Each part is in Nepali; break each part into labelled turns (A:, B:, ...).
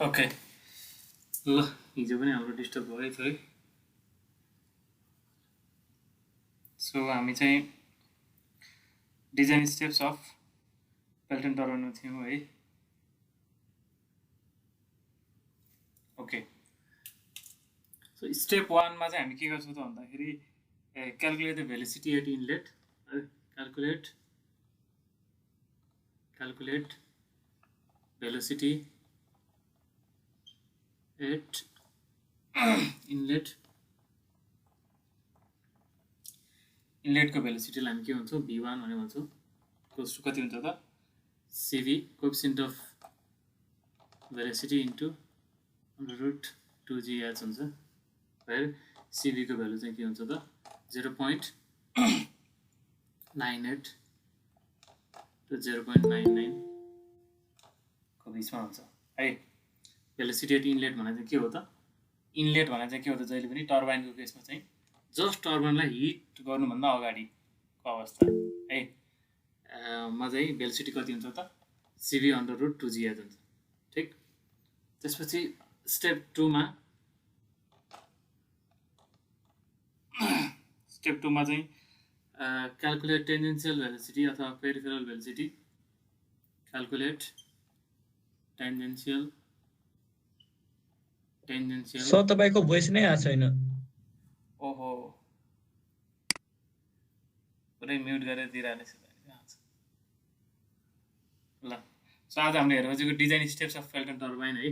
A: ओके ल हिजो पनि हाम्रो डिस्टर्ब भयो थियो है। सो हामी चाहिँ डिजाइन स्टेप्स अफ पेल्टन टर्बाइनमा थियौँ है। ओके सो स्टेप 1 मा चाहिँ हामी के गर्छौँ त भन्दाखेरि calculate the velocity at inlet है। Calculate velocity at inlet. इनलेटको भेलोसिटीलाई हामी के भन्छौँ v1 भनेर भन्छौँ। क्लोज टु कति हुन्छ त cv coefficient of velocity into √2gh हुन्छ। वेयर cv को भ्यालु चाहिँ के हुन्छ त 0.98 to 0.99 को बिचमा हुन्छ है। भेलोसिटी एट इनलेट भने चाहिँ के हो त इनलेट भने चाहिँ के हो त जहिले पनि टर्बाइनको केसमा चाहिँ जस्ट टर्बाइनलाई हिट गर्नुभन्दा अगाडिको अवस्था है। मा चाहिँ भेलोसिटी कति हुन्छ त cv √2gh हुन्छ। ठिक त्यसपछि स्टेप 2 मा चाहिँ क्याल्कुलेट टेन्जेन्सियल भेलोसिटी अथवा peripheral velocity. Calculate tangential
B: sir तपाईको भोइस नै आएको छैन।
A: ओहो पुरै म्युट गरेर दिइरहेको छु ल। सो आज हामीले हेर्नु खोजेको design steps of Pelton turbine है।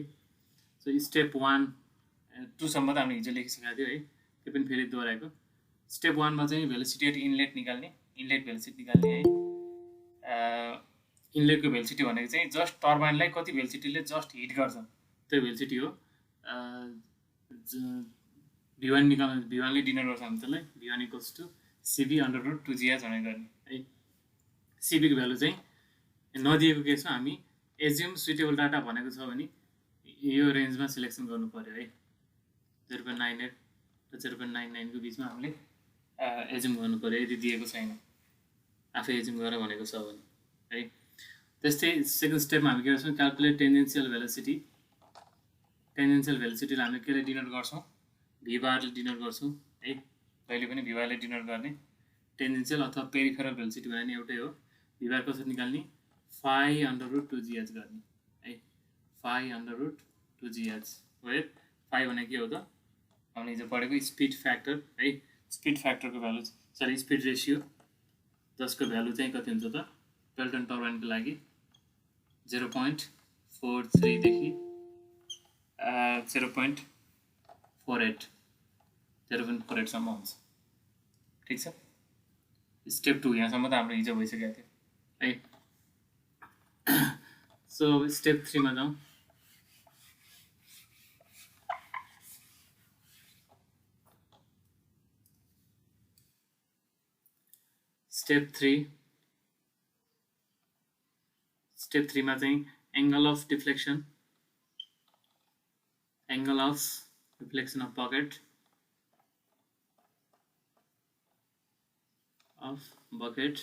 A: सो स्टेप 1 2 सम्म त हामीले हिजो लेखिसकेका थियौँ है। त्यो पनि फेरि दोहोऱ्याएको। स्टेप 1 मा चाहिँ भेलोसिटी एट इनलेट निकाल्ने, इनलेट भेलोसिटी निकाल्ने है। इनलेटको भेलोसिटी भनेको चाहिँ जस्ट टर्बाइनलाई कति भेलोसिटीले जस्ट हिट गर्छ त्यो भेलोसिटी हो। v1 निकाल्नु, v1 ले डिनोट गर्छ हामी त्यसलाई। v1 equals to cv √2gh भनेर गर्ने है। cv को भ्यालु चाहिँ नदिएको केसमा हामी एज्युम सुइटेबल डाटा भनेको छ भने यो रेन्जमा सिलेक्सन गर्नु पर्यो है। 0.98 र 0.99 को बिचमा हामीले एज्युम गर्नु पर्यो यदि दिएको छैन, आफै एज्युम गरेर भनेको छ भने है। त्यस्तै सेकेन्ड स्टेपमा हामी के गर्छौँ क्याल्कुलेट टेन्जेन्सियल भेलोसिटी। टेन्जेन्सियल भेलोसिटीलाई हामीले केले डिनोट गर्छौँ v बारले डिनोट गर्छौँ है। कहिले पनि v बारले डिनोट गर्ने। टेन्जेन्सियल अथवा पेरिफेरल भेलोसिटी भने नि एउटै हो। v बार कसरी निकाल्ने phi √2gh गर्ने है। phi √2gh वेयर phi भने के हो त हामीले हिजो पढेको स्पिड फ्याक्टर है। स्पिड फ्याक्टरको भ्यालु सरी स्पिड रेसियो जसको भ्यालु चाहिँ कति हुन्छ त पेल्टन टर्बाइनको लागि 0.43 देखि 0.48 सम्म हुन्छ। ठिक छ। स्टेप 2 यहाँसम्म त हाम्रो हिजो भइसकेको थियो है। सो स्टेप 3 मा जाउँ। स्टेप 3 मा चाहिँ angle of deflection of bucket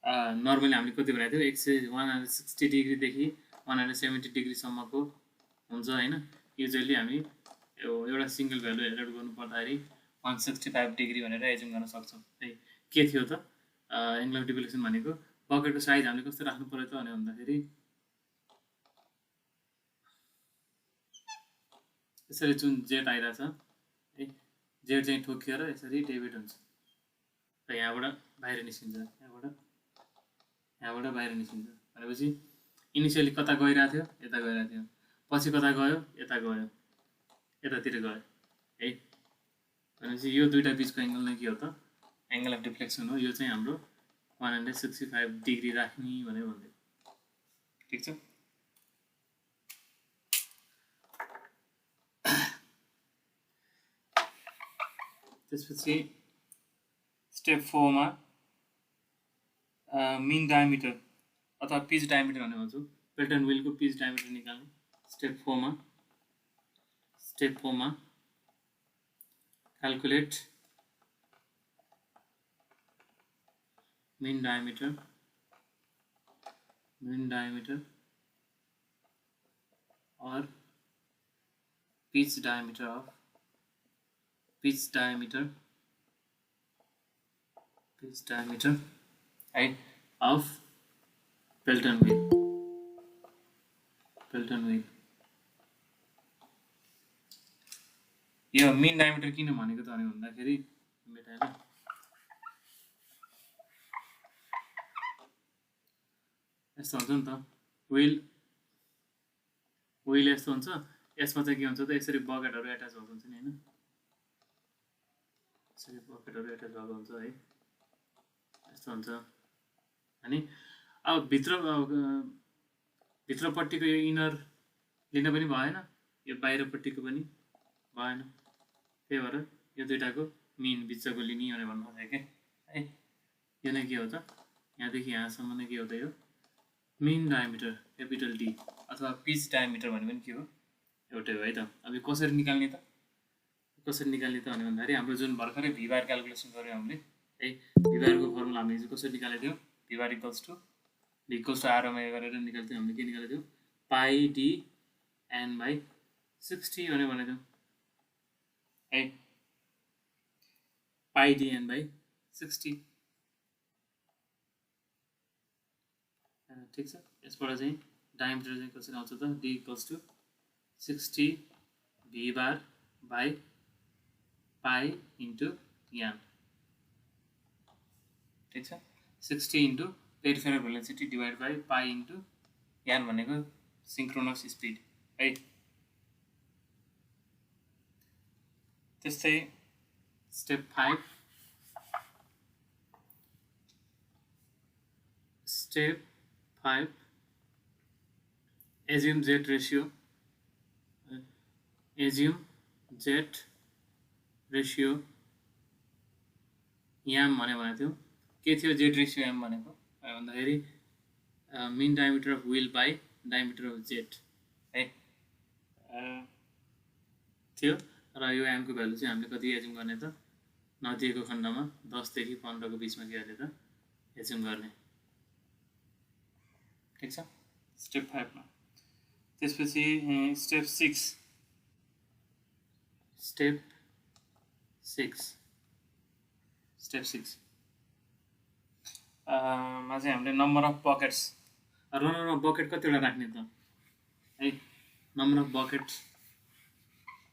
A: normally हामीले कति भनेको थियौँ 160 डिग्रीदेखि 170 डिग्रीसम्मको हुन्छ होइन। युजली हामी एउटा सिङ्गल भ्यालु एड गर्नु पर्दाखेरि 165 डिग्री भनेर एज्युम गर्न सक्छौँ है। के थियो त एंगल अफ डिफ्लेक्सन भनेको बकेटको साइज हामीले कस्तो राख्नु पर्यो त भन्दाखेरि यसरी जुन जेट आइरहेछ है, जेट चाहिँ ठोकिएर यसरी डेभिड हुन्छ र यहाँबाट बाहिर निस्किन्छ। यहाँबाट बाहिर निस्किन्छ भनेपछि इनिसियली कता गइरहेको थियो यता गइरहेको थियो, पछि कता गयो यता गयो, यतातिर गयो है। भनेपछि यो दुईटा बिचको एंगल नै के हो त एंगल अफ डिफ्लेक्सन हो। यो चाहिँ हाम्रो 165 डिग्री राख्ने भनेर भन्दै। ठिक छ। त्यसपछि स्टेप 4 मा मिन डायमिटर अथवा पिच डायमिटर भनेर भन्छौँ। पेल्टन व्हीलको पिच डायमिटर निकाल्ने। स्टेप 4 मा calculate mean diameter mean diameter or pitch diameter right of Pelton wheel यो mean diameter किन भनेको त भन्दाखेरि मेटाएर यस्तो हुन्छ नि त व्हील यस्तो हुन्छ यसमा चाहिँ के हुन्छ त यसरी बकेटहरु एट्याच भएको हुन्छ नि हैन यसरी बकेटहरु एट्याच भएको हुन्छ है यस्तो हुन्छ अनि अब भित्रपट्टिको यो इनर लिन पनि भएन यो बाहिरपट्टिको पनि भएन त्यही भएर यो दुईटाको मिन बिचको लिने भनेर भन्नु खोजेको के है यो नै के हो त यहाँदेखि यहाँसम्म नै के हो त यो मिन डायमिटर क्यापिटल डी अथवा पिच डायमिटर भने पनि के हो एउटै हो है त अब यो कसरी निकाल्ने त भने भन्दाखेरि हाम्रो जुन भर्खरै भी बार क्याल्कुलेसन गर्यौं हामीले है भी बारको फर्मुला हामीले कसरी निकालेको थियौं भी bar equals to r omega गरेर निकाल्थ्यौं हामीले के निकालेको थियौं पाई डी n बाइ 60 भनेको थियौं है पाई डी n बाइ 60 ठीक छ यसबाट चाहिँ डायमिटर चाहिँ कसरी आउँछ त d equals to 60 v bar by pi into n ठीक छ 60 into peripheral velocity divide by pi into n भनेको सिंक्रोनस स्पिड है त्यस्तै step 5 assume z ratio m भनेको थियो के थियो z ratio m भनेको भन्दाखेरि mean diameter of wheel by diameter of z है थियो र यो m को भ्यालु चाहिँ हामीले कति एज्युम गर्ने त नदिएको खण्डमा 10 देखि 15 को बीचमा के गर्ने त एज्युम गर्ने ठीक छ स्टेप 5 मा त्यसपछि स्टेप 6 मा चाहिँ हामीले नम्बर अफ बकेट्स कतिवटा राख्ने त है नम्बर अफ बकेट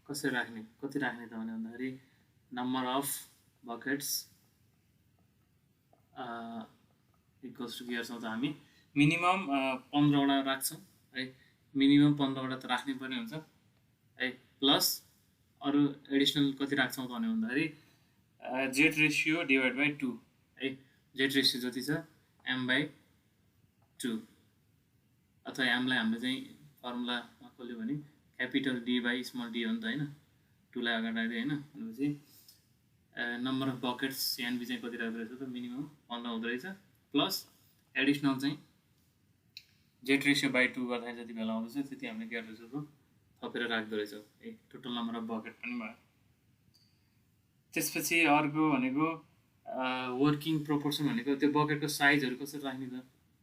A: कसरी राख्ने कति राख्ने त भन्दाखेरि number of buckets equals to के गर्छौं त हामी मिनिमम 15 वटा राख्छौं है मिनिमम 15 वटा त राख्नै पर्ने हुन्छ है प्लस अरु एडिशनल कति राख्छौं त भन्दाखेरि z रेशियो डिवाइड बाइ 2 है z रेशियो जति छ m बाइ 2 अथवा m लाई हामीले चाहिँ फर्मुलामा खोल्यो भने capital d by small d हो नि त हैन 2 लाई अगाडि राख्दै हैन भनेपछि नम्बर अफ बकेट्स n चाहिँ कति राख्दै रहेछ त मिनिमम 15 हुँदै रहेछ प्लस एडिशनल चाहिँ z रेशियो बाइ 2 गर्दा जति बेला आउँछ त्यति हामीले के गर्दैछौं त थपेर राख्दै रहेछौं है टोटल नम्बर अफ बकेट पनि भयो त्यसपछि अर्को भनेको वर्किङ प्रोपोर्सन भनेको त्यो बकेटको साइजहरु कसरी राख्ने त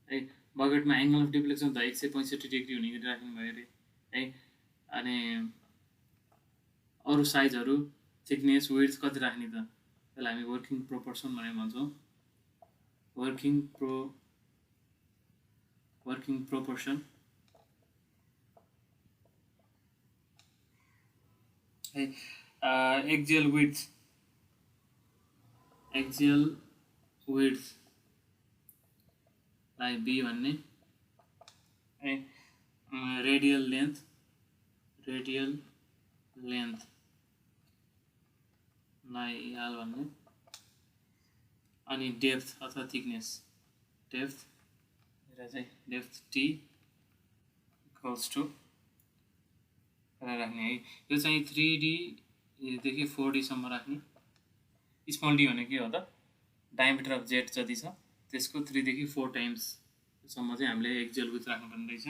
A: है बकेटमा एंगल अफ डिफ्लेक्सन त 165 डिग्री हुने गरी राख्नु भयो रे है अनि अरु साइजहरु थिकनेस विड्थ कति राख्ने त त्यसलाई हामी वर्किङ प्रोपोर्सन भनेर भन्छौं वर्किङ प्रोपोर्सन है एक्सियल विड्थ लाई b भन्ने है रेडियल लेन्थ लाई l भन्ने अनि डेप्थ अथवा thickness depth t equals to राख्ने है यो चाहिँ 3d देखि 4d सम्म राख्ने स्मल d भनेको के हो त डायमिटर अफ z जति छ त्यसको 3 देखि 4 टाइम्स सम्म चाहिँ हामीले एक्सियल विड्थ राख्नु पर्ने रहेछ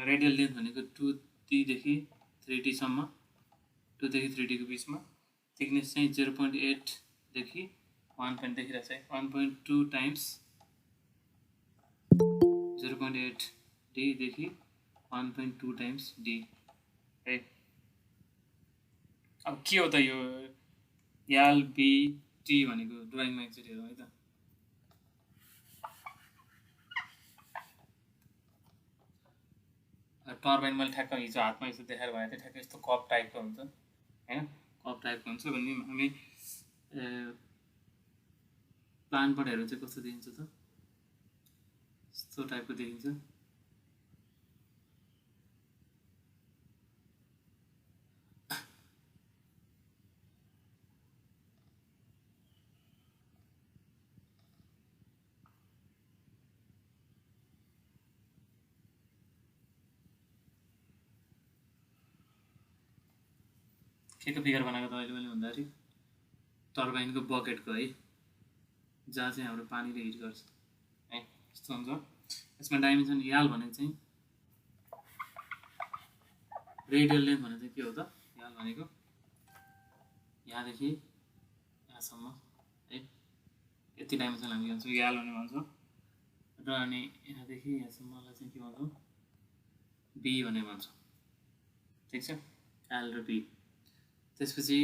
A: रेडियल लेन्थ भनेको 2d देखि 3d सम्म 2 देखि 3d को बीचमा थिकनेस चाहिँ 0.8 देखि 1 देखि रहेछ 1.2 टाइम्स 0.8 d देखि 1.2 टाइम्स d है। अब के हो त यो याल बी टी भनेको ड्राइङमा एकचोटि हेरौँ है त। टर्बाइन मैले ठ्याक्क हिजो हातमा यसो देखाएर भने चाहिँ ठ्याक्क यस्तो कप टाइपको हुन्छ होइन, कप टाइपको हुन्छ भने हामी प्लानबाट हेर्नु चाहिँ कस्तो देखिन्छ त, यस्तो टाइपको देखिन्छ। के को फिगर बनाएको तपाईँले मैले भन्दाखेरि टर्बाइनको बकेटको है, जहाँ चाहिँ हाम्रो पानीले हिट गर्छ है, यस्तो हुन्छ। यसमा डाइमेन्सन याल भनेको चाहिँ रेडियल लेन्थ भनेको चाहिँ के हो त, याल भनेको यहाँदेखि यहाँसम्म है, यति डाइमेन्सन हामी भन्छौँ याल भन्ने भन्छौँ। र अनि यहाँदेखि यहाँसम्मलाई चाहिँ के भन्छौँ, बी भन्ने भन्छौँ, ठिक छ, एल र बी। त्यसपछि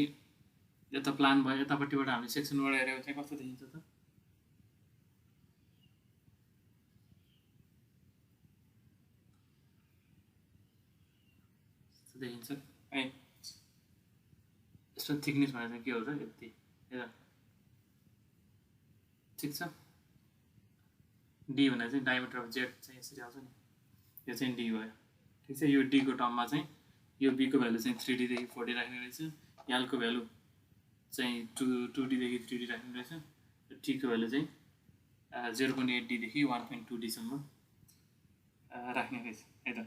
A: यता प्लान भयो, यतापट्टिबाट हामीले सेक्सनबाट हेऱ्यो चाहिँ कस्तो देखिन्छ त, यस्तो देखिन्छ है। यसको थिकनेस भनेर चाहिँ के हो त, यति हेर, ठिक छ। डी भनेर चाहिँ डायमिटर अफ जेट चाहिँ यसरी आउँछ नि, यो चाहिँ डी भयो, ठिक छ। यो डीको टर्ममा चाहिँ यो बीको भ्यालु चाहिँ 3D देखि 4D राख्ने रहेछ, यालको भ्यालु चाहिँ 2D देखि 3D राख्ने रहेछ, र टीको भ्यालु चाहिँ 0.8D देखि 1.2D सम्म राख्ने रहेछ है त।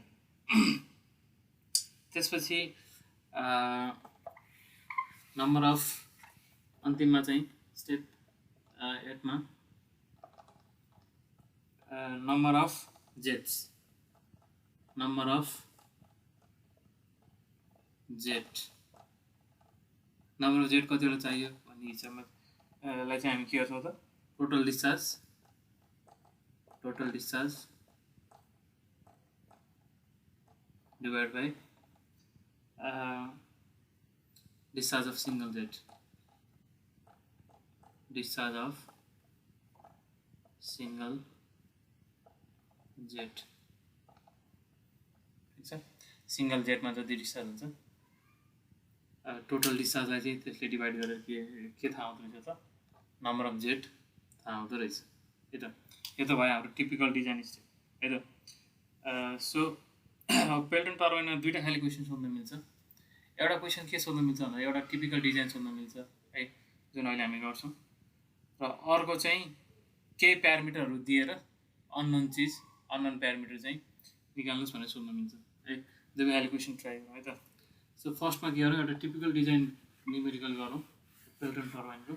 A: त्यसपछि नम्बर अफ, अन्तिममा चाहिँ स्टेप 8 मा number of jets, number of jet, number of jet कतिवटा चाहियो भन्ने हिसाबमा लाई चाहिँ हामी के गर्छौँ त, total discharge divide by discharge of single jet, discharge of single jet, ठिक छ। सिंगल जेटमा जति डिस्चार्ज हुन्छ टोटल डिस्चार्जलाई चाहिँ त्यसले डिभाइड गरेर के थाहा हुँदो रहेछ त, नम्बर अफ जेट थाहा हुँदो रहेछ है त। यो त भयो हाम्रो टिपिकल डिजाइन स्टेप है त। सो पेल्टन टर्बाइनमा दुईवटा खाले क्वेसन सोध्न मिल्छ। एउटा क्वेसन के सोध्न मिल्छ भन्दा एउटा टिपिकल डिजाइन सोध्न मिल्छ है, जुन अहिले हामी गर्छौँ, र अर्को चाहिँ केही प्यारामिटरहरू दिएर अननोन चिज, अननोन प्यारामिटर चाहिँ निकाल्नुहोस् भनेर सोध्न मिल्छ है। दुवै खाले क्वेसन ट्राई गरौँ है त। सो फर्स्टमा के गरौँ, एउटा टिपिकल डिजाइन न्युमेरिकल गरौँ पेल्टन टर्बाइनको।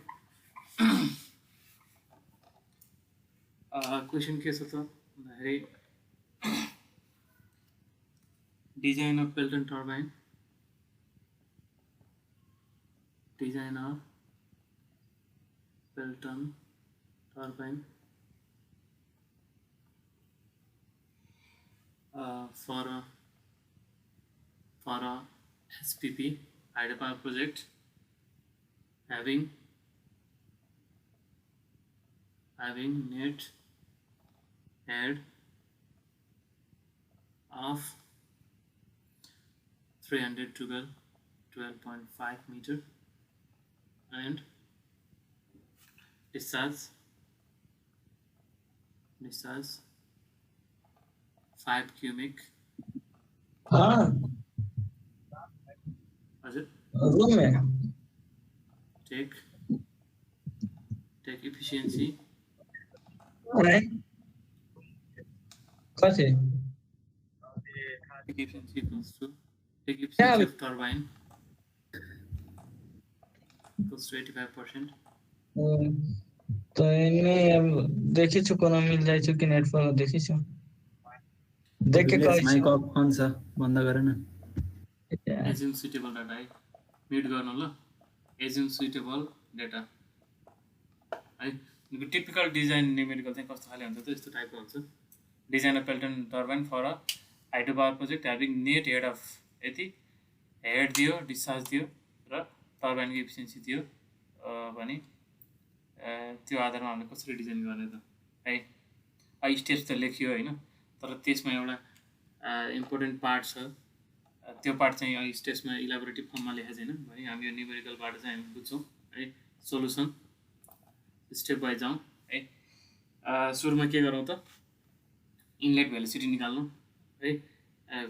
A: क्वेसन के छ त भन्दाखेरि design of Pelton turbine, design of Pelton turbine for a SPP hydropower project having net head of 312.5 meter and discharge 5 cubic
B: room में
A: take efficiency
B: कैसे
A: efficiency equals to take efficiency of turbine equals to 85%.
B: तो इनमें अब देखी छु कोनो मिल जाय छु कि नेट पर देखी छु, देख के कहै छु
C: माइक अफ अन छ बन्द गरे न।
A: assume suitable data है, म्युट गर्नु ल, assume suitable data है। टिपिकल डिजाइन न्युमेरिकल चाहिँ कस्तो खाले हुन्छ त, यस्तो टाइपको हुन्छ design a Pelton turbine for a hydro power project having net head of यति हेड दियो डिस्चार्ज दियो र टर्बाइनको इफिसियन्सी दियो भने त्यो आधारमा हामीले कसरी डिजाइन गर्ने त है स्टेप्स त लेखियो होइन तर त्यसमा एउटा इम्पोर्टेन्ट पार्ट छ त्यो पार्ट चाहिँ स्टेप्समा इलाबोरेटिभ फर्ममा लेखेको छैन भने हामी यो न्युमेरिकलबाट चाहिँ हामी बुझ्छौँ है सोल्युसन स्टेप बाई जाउँ है सुरुमा के गरौँ त इनलेट भेलोसिटी निकाल्नु है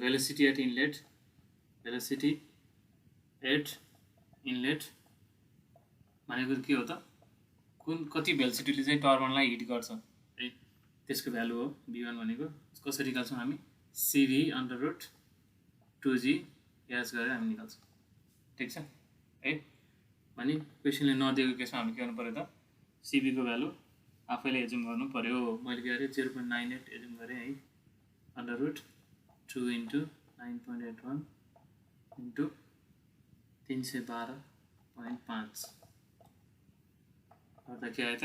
A: velocity at inlet velocity at inlet भनेको के हो त कुन कति भेलोसिटीले चाहिँ टर्बाइनलाई हिट गर्छ है त्यसको भ्यालु हो v1 भनेको कसरी निकाल्छौँ हामी CV √ 2g ग्यास गरेर हामी निकाल्छौँ ठिक छ है भने क्वेसनले नदिएको केसमा हामीले के गर्नु पर्यो त CV को भ्यालु आफैले एजुम गर्नु पर्यो मैले के गरेँ 0.98 एजुम गरेँ है √2 * 9.81 * 312.5 गर्दा के आयो त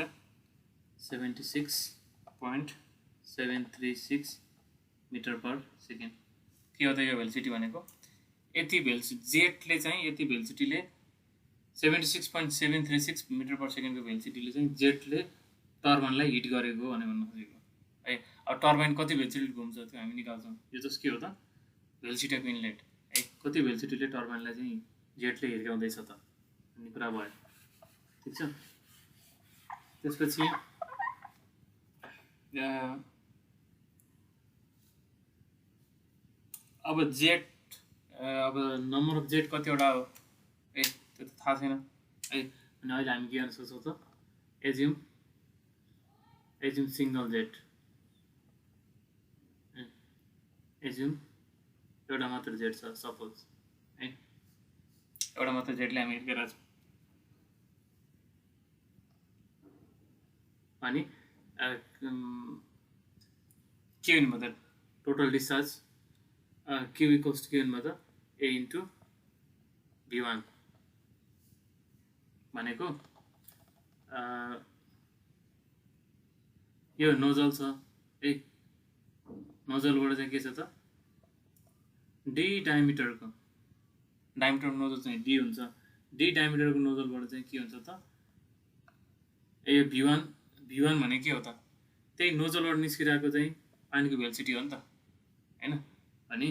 A: 76.736 मिटर पर सेकेन्ड के हो त यो भेलोसिटी भनेको यति भेलोसिटी जेटले चाहिँ यति भेलोसिटीले 76.736 मिटर पर सेकेन्डको भेलोसिटीले चाहिँ जेटले टर्बाइनलाई हिट गरेको भने भन्नु खोजेको है अब टर्बाइन कति भेलोसिटीले घुम्छ त्यो हामी निकाल्छौँ यो चाहिँ के हो त भेलोसिटी अफ इनलेट है कति भेलोसिटीले टर्बाइनलाई चाहिँ जेटले हिर्काउँदैछ त भन्ने कुरा भयो ठिक छ त्यसपछि अब जेट अब नम्बर अफ जेट कतिवटा हो ए त्यो त थाहा छैन है अनि अहिले हामी के गर्न सक्छौँ त एज्युम सिङ्गल जेट एज्युम एउटा मात्र जेट छ सपोज है एउटा मात्र जेटले हामी हिर्केर छौँ अनि के हुनु भयो त टोटल डिस्चार्ज Q = के हुनु भयो त A * V1 भनेको यो नोजल छ है नोजलबाट चाहिँ के छ त D डायमिटरको नोजल चाहिँ D हुन्छ D डायमिटरको नोजलबाट चाहिँ के हुन्छ त यो V1 भने के हो त त्यही नोजलबाट निस्किरहेको चाहिँ पानीको भेलोसिटी हो नि त हैन अनि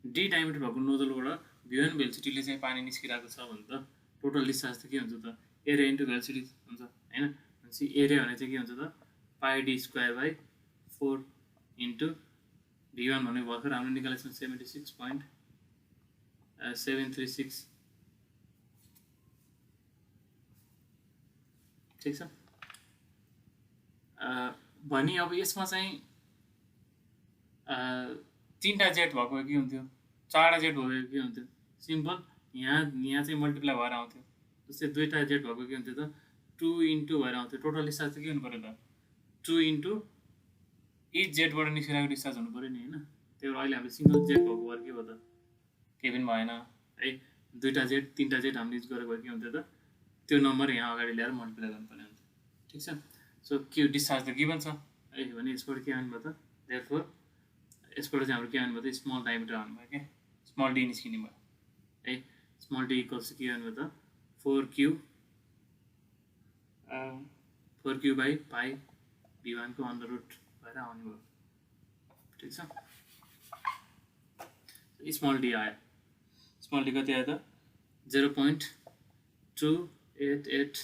A: D डायमिटर भएको नोजलबाट V1 भेलोसिटीले चाहिँ पानी निस्किरहेको छ भने त टोटल डिस्चार्ज त के हुन्छ त एरिया इन्टु भेलोसिटी हुन्छ हैन भनेपछि एरिया भने चाहिँ के हुन्छ त πd² / 4 इन्टु V1 भनेको भर्खर हामीले निकालेको छौँ 76.736 ठिक छ भने अब यसमा चाहिँ तीनटा जेट भएको के हुन्थ्यो चारवटा जेट भएको के हुन्थ्यो सिम्पल यहाँ चाहिँ मल्टिप्लाई भएर आउँथ्यो जस्तै दुईटा जेट भएको के हुन्थ्यो त 2 इन्टु भएर आउँथ्यो टोटल डिस्चार्ज चाहिँ के हुनु पर्यो त 2 इन्टु इच जेटबाट निस्किरहेको डिस्चार्ज हुनु पर्यो नि होइन त्यही भएर अहिले हामीले सिङ्गल जेट भएको भएर के भयो त केही पनि भएन है दुईटा जेट तिनटा जेट हामीले युज गरेको के हुन्थ्यो त त्यो नम्बर यहाँ अगाडि ल्याएर मल्टिप्लाई गर्नुपर्ने हुन्छ ठिक छ सो के डिस्चार्ज त गिभन छ है भने यसबाट के आउनु भयो त देयरफोर यसबाट चाहिँ हाम्रो के आउनु भयो त स्मल डायमिटर आउनु भयो क्या स्मल डी निस्किने भयो है स्मल डी = के आउनु भयो त 4Q / पाई V1 को √ भएर आउने भयो ठिक छ स्मल डी आयो स्मल डी कति आयो त 0.288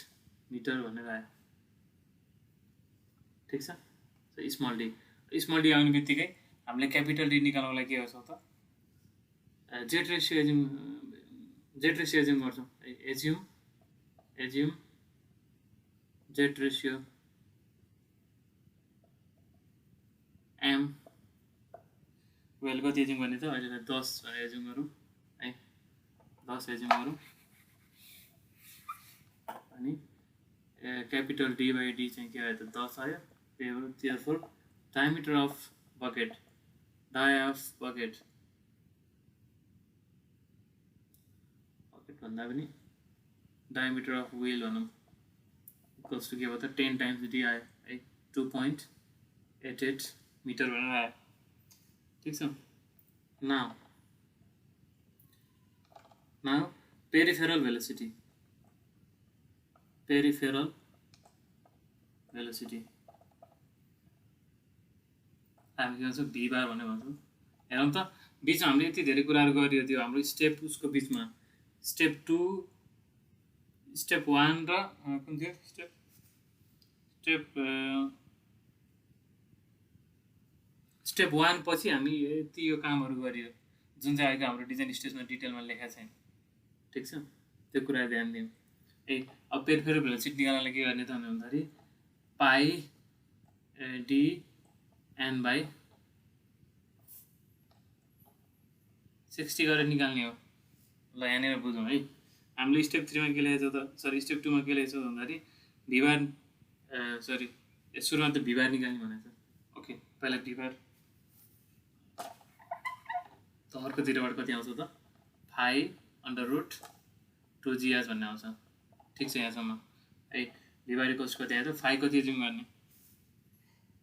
A: मिटर भनेर आयो ठिक छ स्मल डी आउने बित्तिकै हामीले क्यापिटल डी निकाल्नको लागि के गर्छौँ त जेट रेसियो एज्युम गर्छौँ assume jet ratio M well कति एज्युम गर्ने त अहिले 10 भनेर एज्युम गरौँ है 10 एज्युम गरौँ अनि क्यापिटल D / D चाहिँ के आयो त 10 आयो देयरफोर डायमिटर अफ बकेट भन्दा पनि डायमिटर अफ व्हील भनौँ = के भयो त 10 टाइम्स D आयो है 2.88 मिटर भनेर आयो ठिक छ नाउ पेरिफेरल भेलोसिटी हामी के भन्छौँ भी बार भनेर भन्छौँ हेरौँ त बिचमा हामीले यति धेरै कुराहरू गरियो त्यो हाम्रो स्टेप उसको बिचमा स्टेप 2 स्टेप 1 र कुन थियो स्टेप 1 पछि हामी यति यो कामहरू गरियो जुन चाहिँ अहिले हाम्रो डिजाइन स्टेजमा डिटेलमा लेखेको छैन ठिक छ त्यो कुरा ध्यान दिउँ अब पेरिफेरल भेलोसिटी निकाल्नलाई के गर्ने त भन्दाखेरि पाई डी एन बाई 60 गरेर निकाल्ने हो ल यहाँनिर बुझौँ है हामीले स्टेप 3 मा के लेखेको छ त सरी स्टेप 2 मा के लेखेको छ भन्दाखेरि भिबार सुरुमा त भिबार निकाल्ने भनेको छ ओके पहिला भिबार त अर्कोतिरबाट कति आउँछ त 5/√2GS भन्ने आउँछ ठिक छ यहाँसम्म है भिबार इक्वल्स कति आयो त 5 कति एज्युम गर्ने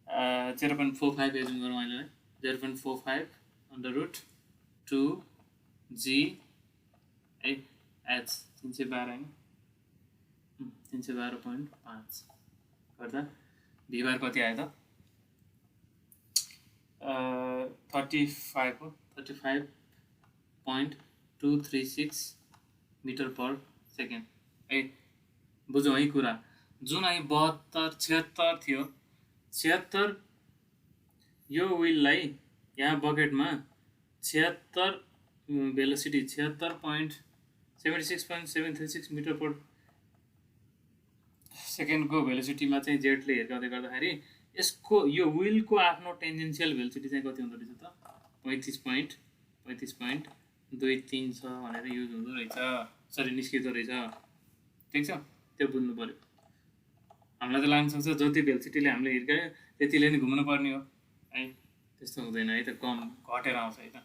A: 0.45 एज्युम गरौँ अहिले 0.45/√2G है एच 312 होइन 312.5 गर्दा भिबार कति आयो त 35 हो 35.236 मिटर पर सेकेन्ड है बुझौँ है कुरा जुन अहिले 76 थियो 76 यो विललाई यहाँ बकेटमा 76 भेलोसिटी 76.736 मिटर पर सेकेन्डको भेलोसिटीमा चाहिँ जेटले हिर्काउँदै गर्दाखेरि यसको यो विलको आफ्नो टेन्जेन्सियल भेलोसिटी चाहिँ कति हुँदो रहेछ त 35.23 छ भनेर युज हुँदो रहेछ सरी निस्किँदो रहेछ ठिक छ त्यो बुझ्नु पर्यो हामीलाई त लाग्न सक्छ जति भेलोसिटीले हामीले हिर्कायो त्यतिले नै घुम्नु पर्ने हो है त्यस्तो हुँदैन है त कम घटेर आउँछ है त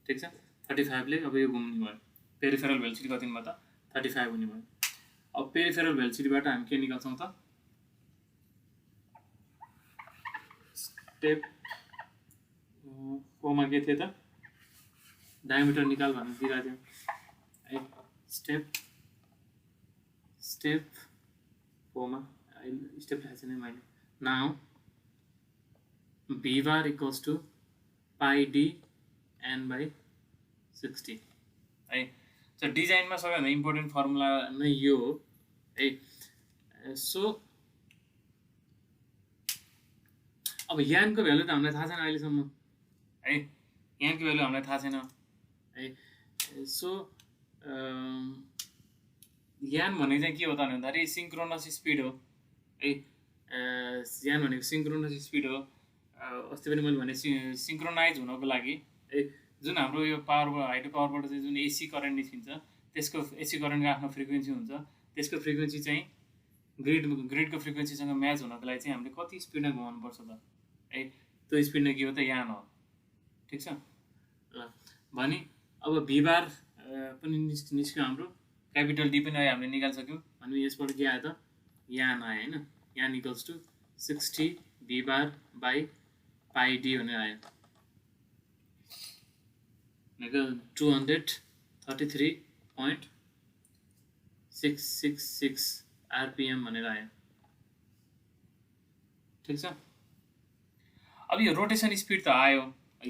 A: ठिक छ 35 ले अब यो घुम्ने भयो पेरिफेरल भेलोसिटी कति भयो त 35 हुने भयो अब पेरिफेरल भेलोसिटीबाट हामी के निकाल्छौँ त स्टेप कोमा के थियो त डायमिटर निकाल भनेर दिइरहेको थियो है स्टेप कोमा स्टेप लेखेको छैन मैले now V bar equals to pi D N by 60 है सो डिजाइनमा सबैभन्दा इम्पोर्टेन्ट फर्मुला नै यो हो है सो अब यानको भ्यालु त हामीलाई थाहा छैन अहिलेसम्म है यानको भ्यालु हामीलाई थाहा छैन है सो यान भनेको चाहिँ के हो त भन्दाखेरि सिङ्क्रोनस स्पिड हो है यान भनेको सिङ्क्रोनस स्पिड हो अस्ति पनि मैले भने सिङ्क्रोनाइज हुनको लागि है जुन हाम्रो यो हाइड्रो पावरबाट चाहिँ जुन एसी करेन्ट निस्किन्छ त्यसको एसी करेन्टको आफ्नो फ्रिक्वेन्सी हुन्छ त्यसको फ्रिक्वेन्सी चाहिँ ग्रिडको फ्रिक्वेन्सीसँग म्याच हुनको लागि चाहिँ हामीले कति स्पिडमा घुमाउनुपर्छ त है त्यो स्पिडमा के हो त यान हो ठिक छ ल भने अब भी बार पनि निस्क्यो हाम्रो क्यापिटल डी पनि अहिले हामीले निकालिसक्यौँ भने यसबाट के आयो त यान आयो होइन N equals to 60 V bar by pi D भनेर आयो 233.666 आरपिएम भनेर आयो ठिक छ अब यो रोटेसन स्पिड त आयो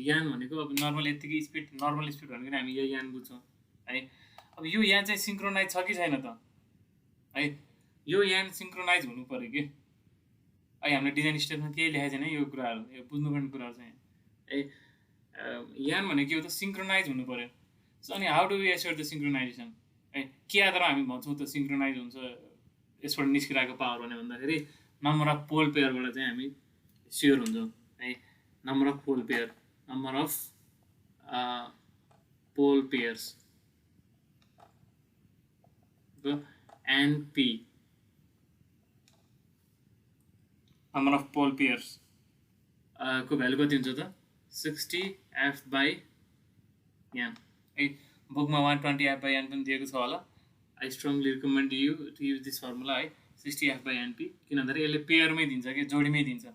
A: यान भनेको अब नर्मल यतिकै स्पिड नर्मल स्पिड भनेको हामी यो यान बुझ्छौँ है अब यो यान चाहिँ सिङ्क्रोनाइज छ कि छैन त है यो यान सिङ्क्रोनाइज हुनु पऱ्यो कि अहिले हामीले डिजाइन स्टेपमा केही लेखेको छैन यो कुराहरू यो बुझ्नुपर्ने कुराहरू चाहिँ है यान भनेको के हो त सिङ्क्रोनाइज हुनु पऱ्यो सो अनि how do we assure the synchronisation है के आधारमा हामी भन्छौँ त सिङ्क्रोनाइज हुन्छ यसबाट निस्किरहेको पावर भने भन्दाखेरि नम्बर अफ पोल पेयरबाट चाहिँ हामी स्योर हुन्छौँ है number of pole pair number of pole pairs NP number of pole pairs को भ्यालु कति हुन्छ त 60 F by n है बुकमा 120 F by n पनि दिएको छ होला I strongly recommend you to use this formula है 60 F by np किन भन्दाखेरि यसले पेयरमै दिन्छ कि जोडीमै दिन्छ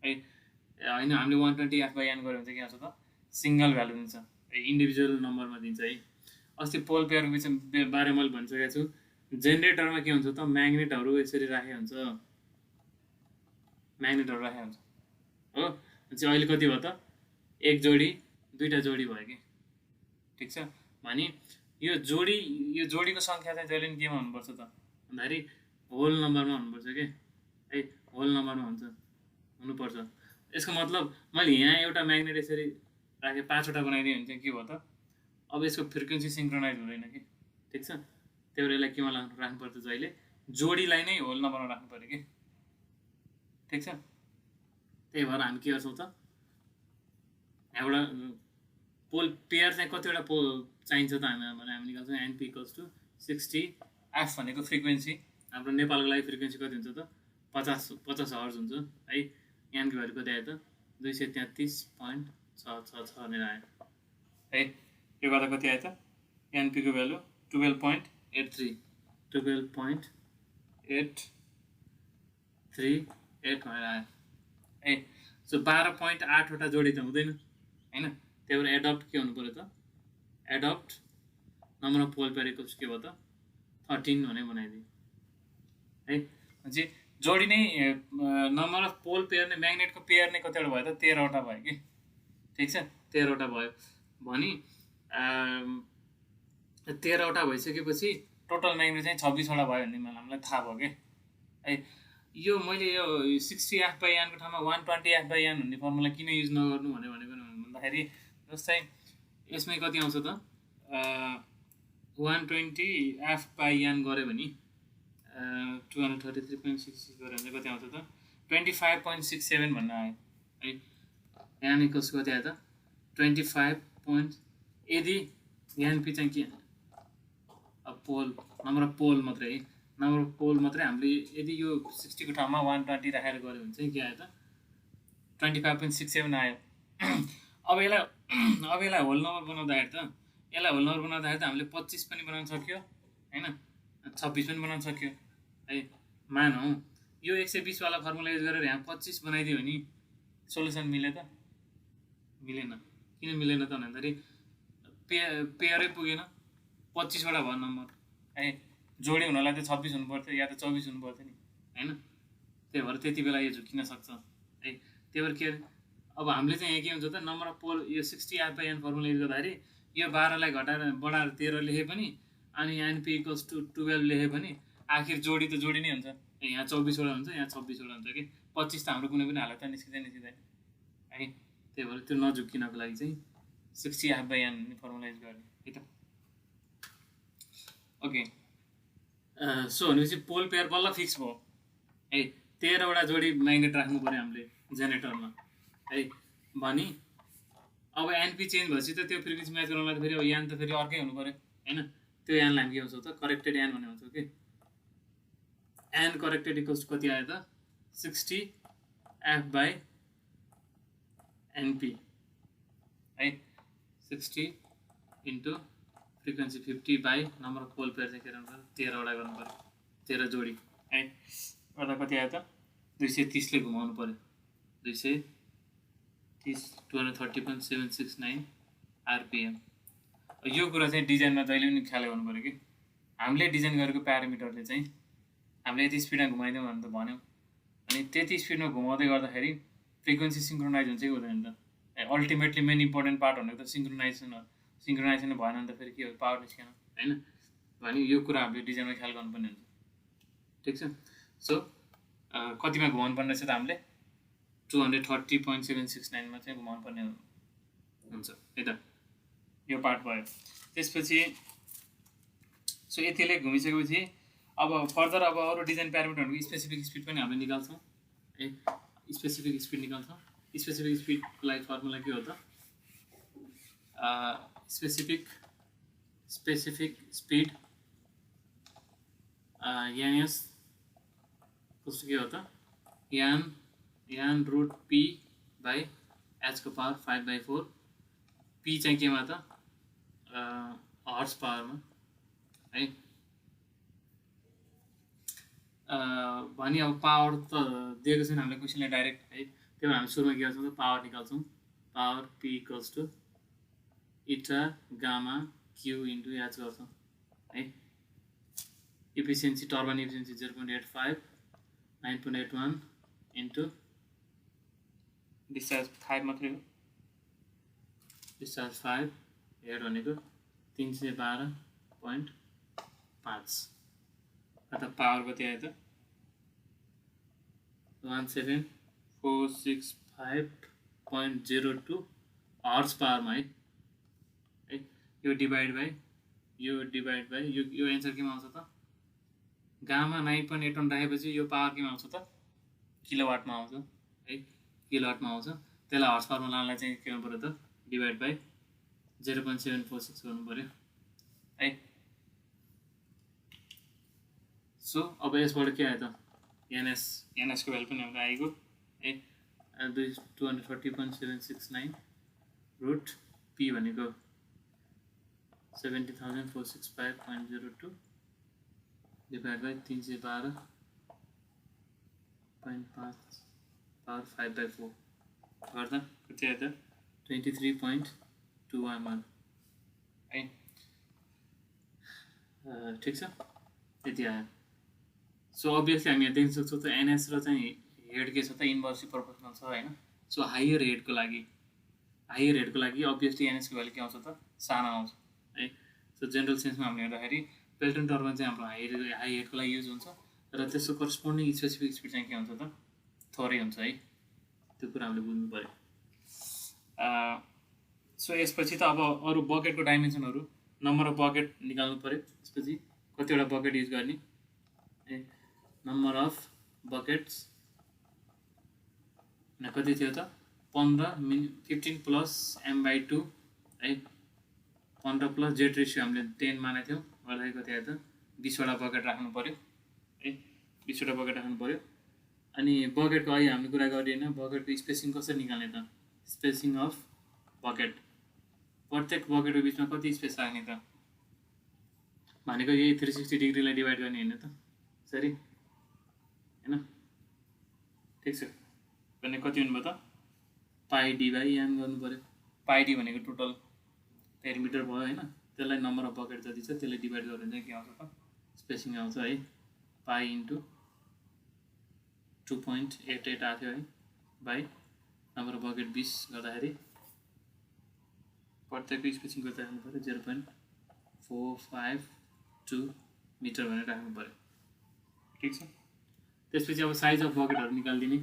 A: है होइन हामीले 120f/n गऱ्यो भने चाहिँ के आउँछ त सिङ्गल भ्यालु दिन्छ इन्डिभिजुअल नम्बरमा दिन्छ है। अस्ति पोल पेयरको बारे मैले भनिसकेको छु। जेनेरेटरमा के हुन्छ त म्याग्नेटहरू यसरी राखेको हुन्छ हो। चाहिँ अहिले कति भयो त एक जोडी दुईटा जोडी भयो कि ठिक छ। भने यो जोडीको सङ्ख्या चाहिँ जहिले पनि केमा हुनुपर्छ त भन्दाखेरि होल नम्बरमा हुनुपर्छ कि है होल नम्बरमा हुनुपर्छ। यसको मतलब मैले यहाँ एउटा म्याग्नेट यसरी राखेँ 5वटा बनाइदिएँ भने चाहिँ के भयो त अब यसको फ्रिक्वेन्सी सिङ्क्रोनाइज हुँदैन कि ठिक छ। त्यही भएर यसलाई केमा राख्नुपर्छ जहिले जोडीलाई नै होल नम्बरमा राख्नु पऱ्यो कि ठिक छ। त्यही भएर हामी के गर्छौँ त यहाँबाट पोल पेयर चाहिँ कतिवटा चाहिन्छ त हामी निकाल्छौँ एनपी इक्वल्स टु 60 एफ भनेको फ्रिक्वेन्सी हाम्रो नेपालको लागि फ्रिक्वेन्सी कति हुन्छ त 50 हर्ज हुन्छ है। एनको भ्यालु कति आयो त 233.666 भनेर आयो है। यो गर्दा कति आयो त एनपीको भ्यालु 12.83 भनेर आयो है। सो 12.8वटा जोडी त हुँदैन होइन। त्यही भएर एडप्ट के हुनु पऱ्यो त adapt number of pole pair equals के भयो त 13 भने बनाइदियो है। चाहिँ जोडी नै नम्बर अफ पोल पेयर नै म्याग्नेटको पेयर नै कतिवटा भयो त 13वटा भयो कि ठिक छ। 13वटा भयो भने 13वटा भइसकेपछि टोटल म्याग्नेट चाहिँ 26वटा भयो भन्ने हामीलाई थाहा भयो कि है। यो मैले यो 60f/n को ठाउँमा 120f/n भन्ने फर्मुला किन युज नगर्नु भनेको भन्दाखेरि जस्तै यसमै कति आउँछ त 120f/n गऱ्यो भने 233.66 गऱ्यो भने कति आउँछ त 25.67 भन्न आयो है। एन इक्वल्स कति आयो त 25. यदि एनपी चाहिँ के पोल नम्बर अफ पोल मात्रै है नम्बर अफ पोल मात्रै हामीले यदि यो 60 को ठाउँमा 120 राखेर गऱ्यो भने चाहिँ के आयो त 25.67 आयो। अब यसलाई होल नम्बर बनाउँदाखेरि त हामीले 25 पनि बनाउन सक्यो होइन 26 पनि बनाउन सक्यो है। मानौँ यो 120 वाला फर्मुला युज गरेर यहाँ 25 बनाइदियो भने सोल्युसन मिल्यो त मिलेन। किन मिलेन त भन्दाखेरि पेयरै पुगेन 25वटा भयो नम्बर है। जोडी हुनलाई त 26 हुनु पर्थ्यो या त 24 हुनु पर्थ्यो नि होइन। त्यही भएर त्यति बेला यो झुकिन सक्छ है। त्यही भएर के अरे अब हामीले चाहिँ यहाँ के हुन्छ त नम्बर अफ पोल यो 60f/n फर्मुला युज गर्दाखेरि यो 12लाई घटाएर बढाएर 13 लेखे पनि अनि एनपी इक्वल्स टु 12 लेखे पनि आखिर जोडी त जोडी नै हुन्छ। यहाँ 24वटा हुन्छ यहाँ 26वटा हुन्छ कि 25 त हाम्रो कुनै पनि हालत निस्किँदैन है। त्यही भएर त्यो नझुकिनको लागि चाहिँ 60f/n फर्मुला युज गर्ने है त। ओके सो भनेपछि पोल पेयर बल्ल फिक्स भयो है। 13वटा जोडी म्याग्नेट राख्नु पऱ्यो हामीले जेनेरेटरमा है। भने अब एनपी चेन्ज भएपछि त त्यो फ्रिक्वेन्सी म्याच गर्नलाई त फेरि अब यान त फेरि अर्कै हुनु पऱ्यो होइन। त्यो यानलाई हामी के भन्छौँ त करेक्टेड यान भन्ने भन्छौँ कि एन करेक्टेड इक्वल्स कति आयो त 60f/np है। 60 into frequency 50 by number of pole pair चाहिँ के गर्नु पऱ्यो 13वटा गर्नु पऱ्यो 13 जोडी है। गर्दा कति आयो त 230ले घुमाउनु पऱ्यो 230 RPM। यो कुरा चाहिँ डिजाइनमा जहिले पनि ख्याल गर्नु पऱ्यो कि हामीले डिजाइन गरेको प्यारामिटरले चाहिँ हामीले यति स्पिडमा घुमाइदिउँ भने त भन्यौँ अनि त्यति स्पिडमा घुमाउँदै गर्दाखेरि फ्रिक्वेन्सी सिङ्क्रोनाइज हुन्छ कि हुँदैन त। अल्टिमेटली मेन इम्पोर्टेन्ट पार्ट भनेको त सिङ्क्रोनाइजेसन भएन भने त फेरि के हो पावर निस्केन होइन। भने यो कुरा हामीले डिजाइनमा ख्याल गर्नुपर्ने हुन्छ ठिक छ। सो कतिमा घुमाउनु पर्ने रहेछ त हामीले 230.769 चाहिँ घुमाउनु पर्ने हुन्छ है त। यो पार्ट भयो। त्यसपछि सो यतिले घुमिसकेपछि अब फर्दर अब अरू डिजाइन प्यारामिटरहरूको स्पेसिफिक स्पिड पनि हामीले निकाल्छौँ है। स्पेसिफिक स्पिड निकाल्छौँ। स्पेसिफिक स्पिडको लागि फर्मुला के हो त स्पेसिफिक स्पिड एनएस कस्तो के हो त n√p/h⁴ p चाहिँ केमा त हर्स पावरमा है। भने अब पावर त दिएको छैन हामीलाई क्वेसनले डाइरेक्ट है। त्यही भएर हामी सुरुमा के गर्छौँ त पावर निकाल्छौँ पावर P इक्वल्स टु इटा गामा क्यू इन्टु एच गर्छौँ है efficiency turbine efficiency 0.85 9.81 into discharge 5 मात्रै हो डिस्चार्ज 5 हेड भनेको 312.5 अथवा पावर कति आयो त 17465.02 हर्स पावरमा है यो डिभाइड बाई यो एन्सर केमा आउँछ त गामा 9.81 राखेपछि यो पावर केमा आउँछ त किलोवाटमा आउँछ है किलोवाटमा आउँछ त्यसलाई हर्स पावरमा लानलाई चाहिँ के गर्नु पर्यो त डिभाइड बाई 0.746 गर्नु पर्यो है सो अब यसबाट के आयो त एनएस को भ्यालु पनि हाम्रो आएको है 240.769 रुट पी भनेको 70,465.02 डिभाइड बाई 312.5 पावर 5/4 गर्दा कति आयो त 23.211 है ठिक छ यति आयो सो अभियसली हामी यहाँ देख्न सक्छौँ त एनएस र चाहिँ हेड के छ त इन्भर्सली प्रोपोर्सनल छ होइन सो हायर हेडको लागि अभियसली एनएसको भ्यालु के आउँछ त सानो आउँछ है सो जेनरल सेन्समा हामीले हेर्दाखेरि पेल्टन टर्बाइन चाहिँ हाम्रो हाई हेडको लागि युज हुन्छ र त्यसको करस्पोन्डिङ स्पेसिफिक स्पिड चाहिँ के हुन्छ त थोरै हुन्छ है त्यो कुरा हामीले बुझ्नु पऱ्यो सो यसपछि त अब अरू बकेटको डाइमेन्सनहरू नम्बर अफ बकेट निकाल्नु पऱ्यो त्यसपछि कतिवटा बकेट युज गर्ने ए नम्बर अफ बकेट्स कति थियो त 15 प्लस m/2 है 15 प्लस जेड रेसियो हामीले 10 मानेको थियौँ गर्दाखेरि कति आयो त 20वटा बकेट राख्नु पऱ्यो है 20वटा बकेट राख्नु पऱ्यो अनि बकेटको अहिले हामीले कुरा गरिएन बकेटको स्पेसिङ कसरी निकाल्ने त स्पेसिङ अफ बकेट प्रत्येक बकेटको बिचमा कति स्पेस राख्ने त भनेको यही 360 डिग्रीलाई डिभाइड गर्ने होइन त सरी हैन ठिक छ भने कति हुनुभयो त पाई डी बाई एम गर्नु पर्यो पाई डी भनेको टोटल पेरिमिटर भयो हैन त्यसलाई नम्बर अफ बकेट जति छ त्यसले डिभाइड गरेर चाहिँ के आउँछ त स्पेसिङ आउँछ है पाई इन्टु 2.88 आथ्यो है बाई नम्बर अफ बकेट 20 गर्दाखेरि प्रत्येकको स्पेसिङ गर्दा राख्नु पर्यो 0.452 मिटर भनेर राख्नु पर्यो ठिक छ त्यसपछि अब साइज अफ बकेटहरू निकाल्दिने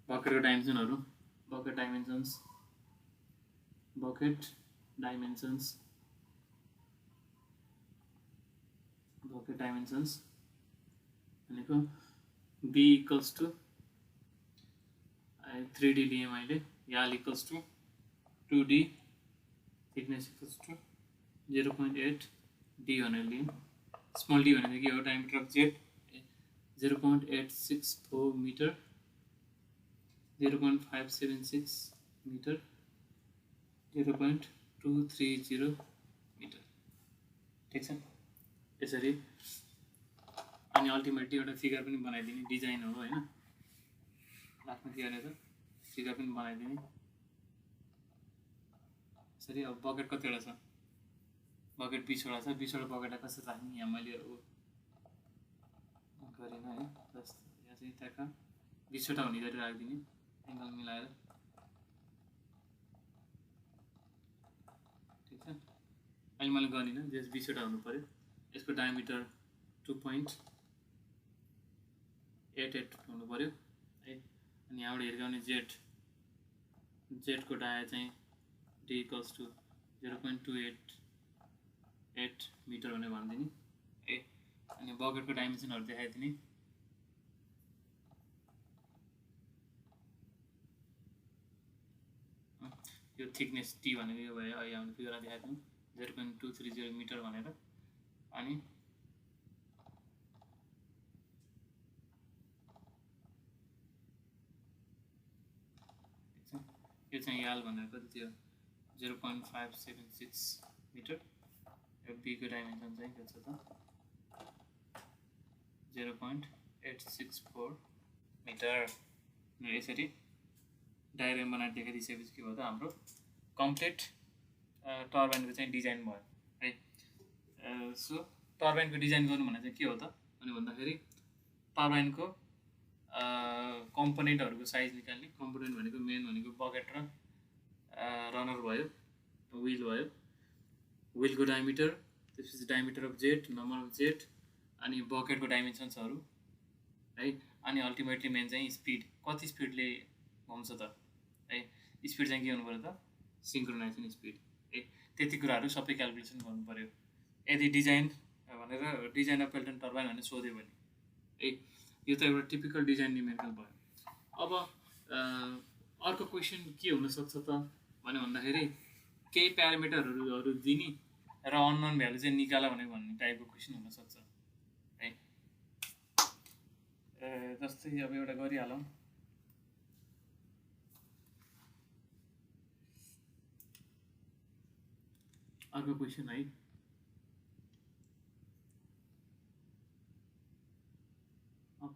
A: बकेटको डाइमेन्सनहरू बकेट डाइमेन्सन्स भनेको b इक्वल्स टु 3d लिएँ मैले L equals to 2d thickness equals to 0.8 d भनेर लिएँ स्मल d भनेको के हो diameter of jet 0.864 metre 0.576 metre 0.230 metre ठिक छ यसरी अनि अल्टिमेटली एउटा फिगर पनि बनाइदिने डिजाइन हो हैन लास्टमा के गर्ने त फिगर पनि बनाइदिने यसरी अब बकेट कतिवटा छ बकेट 20वटा छ 20वटा बकेटलाई कसरी राख्ने यहाँ मैले गरेन है जस्ट यहाँ चाहिँ त्यहाँ 20वटा हुने गरी राखिदिने एङ्गल मिलाएर ठिक छ अहिले मैले गरिनँ जस 20वटा हुनु पर्यो यसको डायमिटर 2.88 हुनु पर्यो है अनि यहाँबाट हिर्काउने जेटको डाया चाहिँ d इक्वल्स टु 0.288 मिटर भनेर भनिदिने है अनि बकेटको डाइमेन्सनहरू देखाइदिने यो थिकनेस टी भनेको यो भयो अहिले हामीले फिगरमा देखाइदिउँ 0.230 मिटर भनेर अनि यो चाहिँ याल भनेर कति थियो 0.576 मिटर यो बीको डाइमेन्सन चाहिँ के छ त 0.864 मिटर यसरी डायग्राम बनाएर देखाइदिइसकेपछि के भयो त हाम्रो कम्प्लिट टर्बाइनको चाहिँ डिजाइन भयो है। सो टर्बाइनको डिजाइन गर्नु भने चाहिँ के हो त अनि भन्दाखेरि टर्बाइनको कम्पोनेन्टहरूको साइज निकाल्ने। कम्पोनेन्ट भनेको मेन भनेको बकेट र रनर भयो, विल भयो, विलको डायमिटर, त्यसपछि diameter of jet, number of jet, अनि बकेटको डाइमेन्सन्सहरू है। अनि अल्टिमेटली मेन चाहिँ स्पिड, कति स्पिडले घुम्छ त है। स्पिड चाहिँ के हुनु पऱ्यो त सिङ्क्रोनाइजेसन स्पिड है। त्यति कुराहरू सबै क्यालकुलेसन गर्नु पऱ्यो यदि डिजाइन भनेर डिजाइन अफ पेल्टन टर्बाइन भनेर सोध्यो भने है। यो त एउटा टिपिकल डिजाइन न्युमेरिकल भयो। अब अर्को क्वेसन के हुनसक्छ त भने भन्दाखेरि केही प्यारामिटरहरू दिने र अननोन भ्यालु चाहिँ निकाला भन्ने टाइपको क्वेसन हुनसक्छ है। जस्तै अब एउटा गरिहालौँ। अर्को क्वेसन है,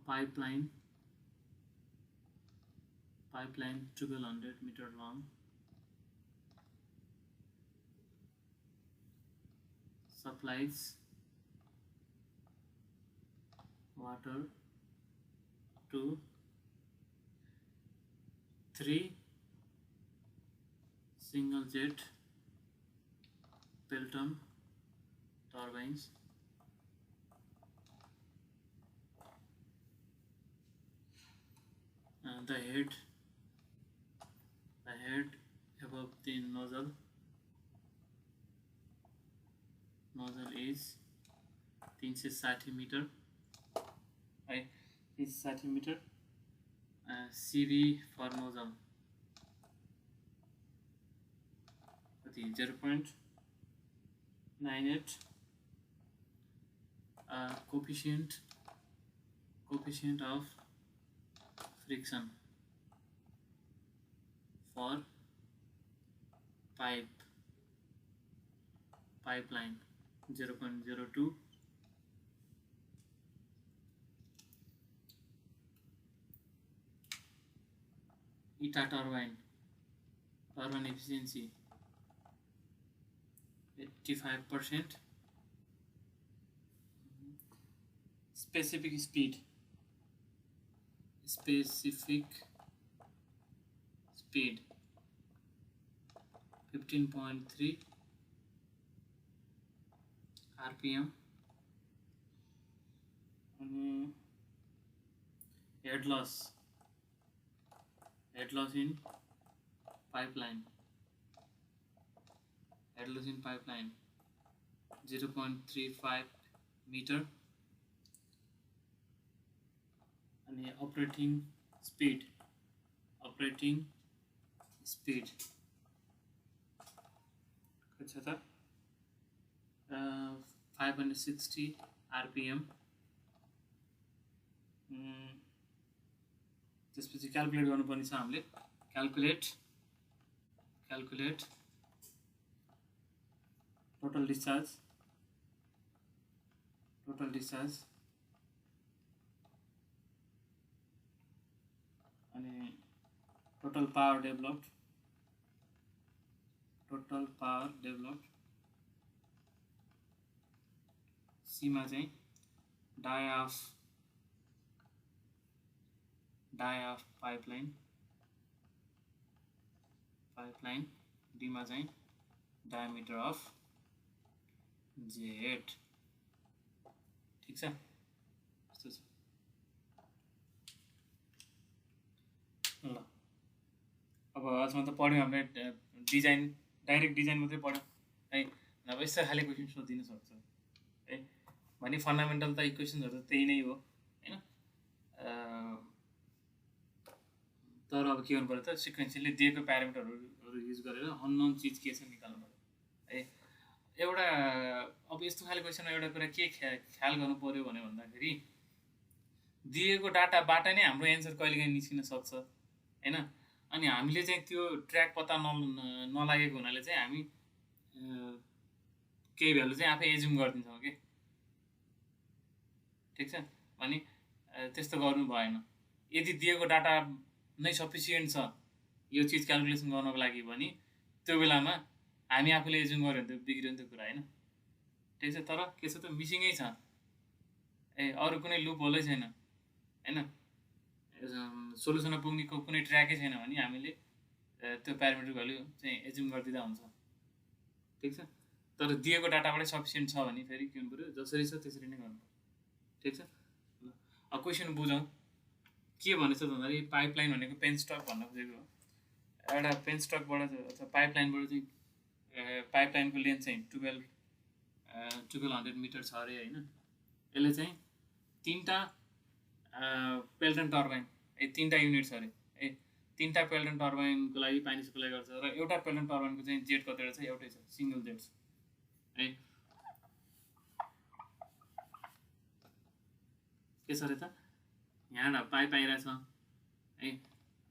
A: pipeline 1200 meter long, supplies water to 3 single jet Pelton turbines the head above the nozzle is 360 meter है, 360 meter। CV for nozzle कति 0.98। coefficient of friction for pipeline 0.02। eta turbine efficiency 85%। specific speed 15.3 RPM। head loss in pipeline 0.35 meter। अनि operating speed कति छ त 560 RPM। त्यसपछि क्याल्कुलेट गर्नुपर्ने छ हामीले। क्याल्कुलेट टोटल डिस्चार्ज अनि टोटल पावर डेभलप्ड सी मा चाहिँ डाया अफ पाइपलाइन डी मा चाहिँ डायमिटर अफ जेट। ठीक छ, यस्तो छ। ल अब आजमा त पढ्यौँ हामीले डिजाइन, डाइरेक्ट डिजाइन मात्रै पढ्यौँ है। अब यस्तो खाले क्वेसन सोधिन सक्छ है। भने फन्डामेन्टल त इक्वेसनहरू त त्यही नै हो हैन। तर अब के गर्नु पर्यो त सिक्वेन्सियली दिएको प्यारामिटरहरू युज गरेर अननोन चिज के छ निकाल्नु पर्यो है। एउटा अब यस्तो खाले क्वेसनमा एउटा कुरा के ख्याल गर्नु पर्यो भने भन्दाखेरि दिएको डाटाबाट नै हाम्रो एन्सर कहिलेकाहीँ निस्किन सक्छ हैन। अनि हामीले चाहिँ त्यो ट्र्याक पत्ता नलागेको हुनाले चाहिँ हामी केही भ्यालु चाहिँ आफै एज्युम गरिदिन्छौँ कि। ठिक छ, अनि त्यस्तो गर्नु भएन। यदि दिएको डाटा नै सफिसियन्ट छ, यो चिज क्यालकुलेसन गर्नको लागि भने त्यो बेलामा हामी आफूले एज्युम गऱ्यो भने त बिग्रियो नि त्यो कुरा होइन ठिक छ तर के छ त मिसिङै छ अरू कुनै लुप होलै छैन होइन सोल्युसनमा पुग्ने कुनै ट्र्याकै छैन भने हामीले त्यो प्यारामिटर भ्यालु चाहिँ एज्युम गरिदिँदा हुन्छ ठिक छ तर दिएको डाटाबाटै सफिसियन्ट छ भने फेरि के हुनु पऱ्यो जसरी छ त्यसरी नै गर्नु पऱ्यो ठिक छ ल अब क्वेसन बुझौँ के भनेछ भन्दाखेरि पाइपलाइन भनेको पेन स्टक भन्न खोजेको हो एउटा पेन स्टकबाट अथवा पाइपलाइनबाट चाहिँ पाइपलाइनको लेन्थ चाहिँ 1200 मिटर छ अरे होइन यसले चाहिँ 3टा पेल्टन टर्बाइन 3टा युनिट छ अरे 3टा पेल्टन टर्बाइनको लागि पानी सप्लाई गर्छ र एउटा पेल्टन टर्बाइनको चाहिँ जेट कतिवटा छ एउटै छ सिङ्गल जेट छ है के छ अरे त यहाँ पाइप आइरहेछ है